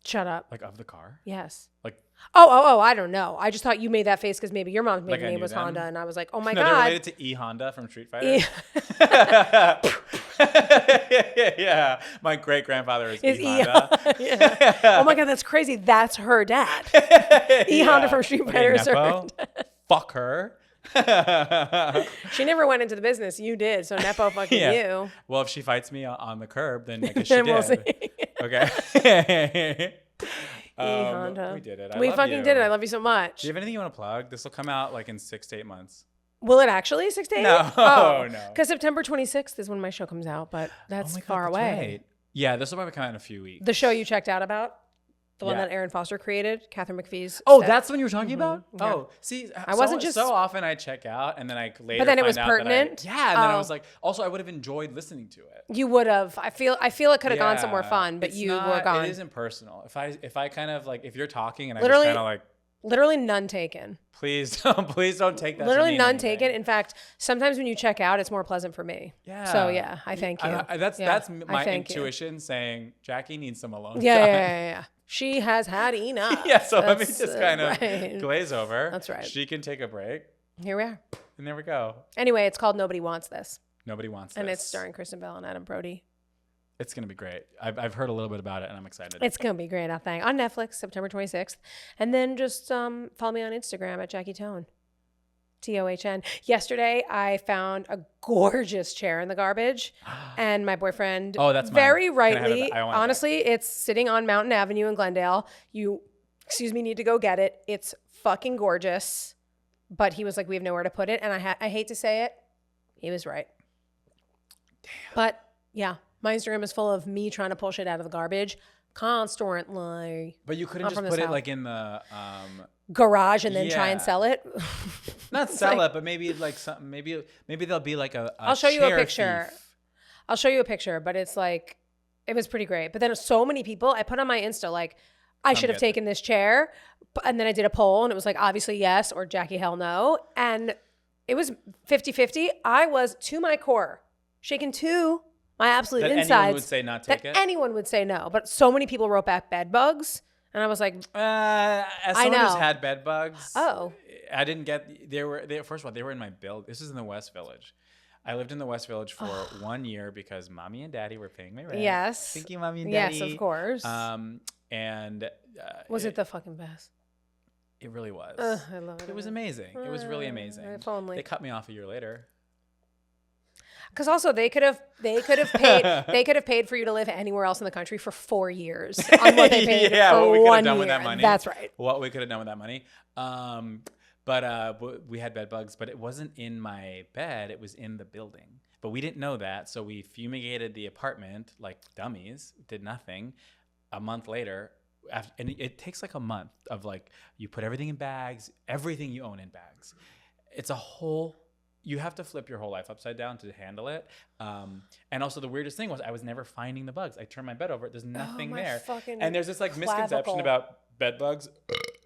Shut up. Like of the car. Yes. Like Oh, I don't know. I just thought you made that face because maybe your mom's Like maiden I name knew was them? Honda, and I was like, "Oh my no, they're God." related to E Honda from Street Fighter. E- Yeah, my great grandfather is Is E E- Honda. yeah. Oh my God, that's crazy. That's her dad. E Honda from Street Fighter is her Nepo. Fuck her. She never went into the business. You did. So Nepo fucking Yeah. you. Well, if she fights me on the curb, then I guess she Then did. we'll see. Okay. Honda. We did it. I We love fucking you. did it. I love you so much. Do you have anything you want to plug? This will come out like in 6 to 8 months. Will it actually 6 to 8? No, Oh, no. Because September 26th is when my show comes out, but that's Oh my God, far that's away. right. Yeah, this will probably come out in a few weeks. The show you checked out about, the one Yeah. that Aaron Foster created, Catherine McPhee's. Oh, set. that's the one you were talking about? Yeah. Oh, see, I wasn't just- so often I check out and then I later But then it find was out that pertinent? yeah, and then I Oh. was like, also I would have enjoyed listening to it. You would have. I feel it could have gone somewhere Yeah. fun, but It's you not- were gone. It isn't personal. If I kind of like if you're talking and I Literally- just kind of like Literally none taken. please don't take that. to Literally mean none anything. taken. In fact, sometimes when you check out, it's more pleasant for me. Yeah. So yeah, I thank you. That's Yeah, that's I my thank you. intuition saying Jackie needs some alone Yeah, time. yeah. She has had enough. Yeah, so let me That's, just kind of right. glaze over. That's right. She can take a break, Here we are. and there we go. Anyway, it's called Nobody Wants This, Nobody wants and this. it's starring Kristen Bell and Adam Brody. It's gonna be great. I've heard a little bit about it, and I'm excited. It's gonna be great, I think, on Netflix, September 26th, and then just follow me on Instagram at Jackie Tohn, Tohn. Yesterday, I found a gorgeous chair in the garbage, and my boyfriend, Oh, that's mine. very Can I have it rightly, back? I want it honestly, it's sitting on Mountain Avenue in Glendale. You, need to go get it. It's fucking gorgeous, but he was like, we have nowhere to put it, and I hate to say it, he was right. Damn. But yeah. My Instagram is full of me trying to pull shit out of the garbage constantly. But you couldn't Not just from put this it house. like in the Garage and then try and Yeah. sell it. not sell it, but maybe like something. Maybe there'll be like a I'll show you a chair picture. thief. I'll show you a picture, but it's like, it was pretty great. But then so many people, I put on my Insta, like, I should have get taken this chair. And then I did a poll and it was like, obviously yes or Jackie hell no. And it was 50-50. I was to my core, shaken to my absolute That insides. anyone would say not take that it. anyone would say no. But so many people wrote back bed bugs. And I was like, As I someone who's know. had bed bugs, Oh. I didn't get. First of all, they were in my build. This is in the West Village. I lived in the West Village for 1 year because mommy and daddy were paying my rent. yes. Thank you, mommy and Yes, daddy. of course. And was it the fucking best? It really was. I love it. It was amazing. It was really amazing. If only. They cut me off a year later. Because also they could have paid for you to live anywhere else in the country for 4 years on what they paid Yeah, for what we could have 1 done year. with that money. That's right. What we could have done with that money. But we had bed bugs, but it wasn't in my bed. It was in the building. But we didn't know that, so we fumigated the apartment like dummies. Did nothing. A month later, and it takes like a month of like you put everything in bags, everything you own in bags. It's a whole. You have to flip your whole life upside down to handle it. And also the weirdest thing was I was never finding the bugs. I turned my bed over. There's nothing my there. fucking And there's this like misconception clavicle. about bed bugs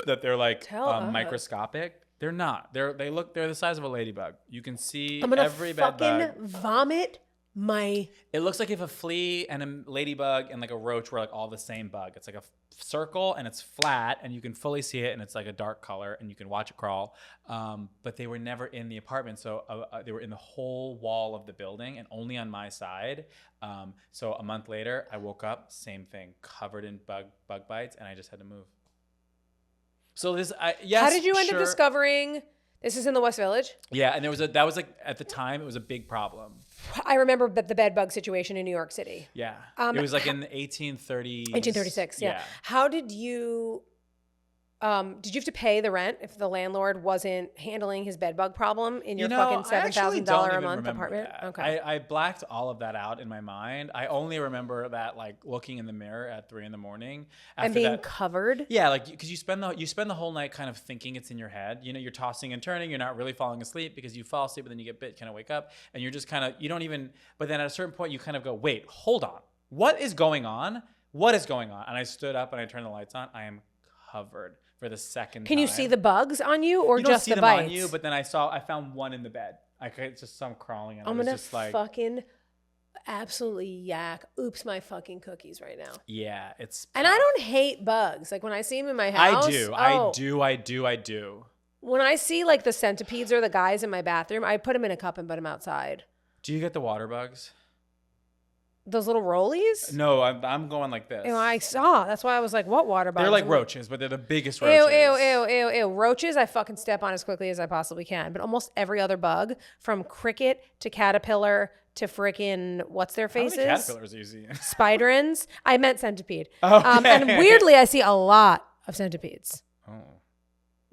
that they're like Tell us. microscopic. They're not. They're the size of a ladybug. You can see I'm gonna every bed fucking bug. vomit my. It looks like if a flea and a ladybug and like a roach were like all the same bug. It's like a circle and it's flat and you can fully see it and it's like a dark color and you can watch it crawl. But they were never in the apartment. So they were in the whole wall of the building and only on my side. So a month later, I woke up, same thing, covered in bug bites, and I just had to move. So yes. How did you end up sure. discovering? This is in the West Village. Yeah, and that was like at the time it was a big problem. I remember the bed bug situation in New York City. Yeah, it was like in the 1830s. 1836. Yeah. How did you? Did you have to pay the rent if the landlord wasn't handling his bed bug problem in your fucking $7,000 a month apartment? That. Okay. I blacked all of that out in my mind. I only remember that like looking in the mirror at 3 a.m. And being covered. Yeah, like because you spend the whole night kind of thinking it's in your head. You know, you're tossing and turning. You're not really falling asleep because you fall asleep, but then you get bit, kind of wake up, and you're just kind of you don't even. But then at a certain point, you kind of go, wait, hold on, what is going on? What is going on? And I stood up and I turned the lights on. I am covered for the second time. Can you see the bugs on you or you don't just see the them bites? on you, but then I found one in the bed. I could just some crawling and I'm I was gonna just like fucking absolutely yak. Oops, my fucking cookies right now. yeah, it's And I don't hate bugs. Like when I see them in my house. I do. When I see like the centipedes or the guys in my bathroom, I put them in a cup and put them outside. Do you get the water bugs? Those little rollies? No, I'm going like this. You know, I saw. That's why I was like, what water bugs? They're like I'm like, roaches, but they're the biggest Ew, roaches. ew. Roaches, I fucking step on as quickly as I possibly can. But almost every other bug, from cricket to caterpillar to frickin' what's their How faces? many caterpillars are you seeing? Spiderins. I meant centipede. Okay. And weirdly, I see a lot of centipedes. Oh.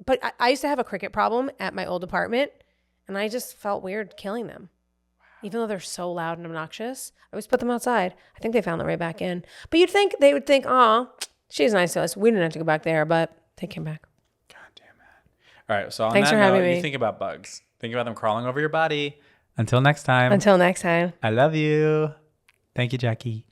But I used to have a cricket problem at my old apartment, and I just felt weird killing them. Even though they're so loud and obnoxious, I always put them outside. I think they found their way back in. But you'd think they would think, oh, she's nice to us. We didn't have to go back there, but they came back. God damn it. All right, so on Thanks that for having note, me. you think about bugs. Think about them crawling over your body. Until next time. Until next time. I love you. Thank you, Jackie.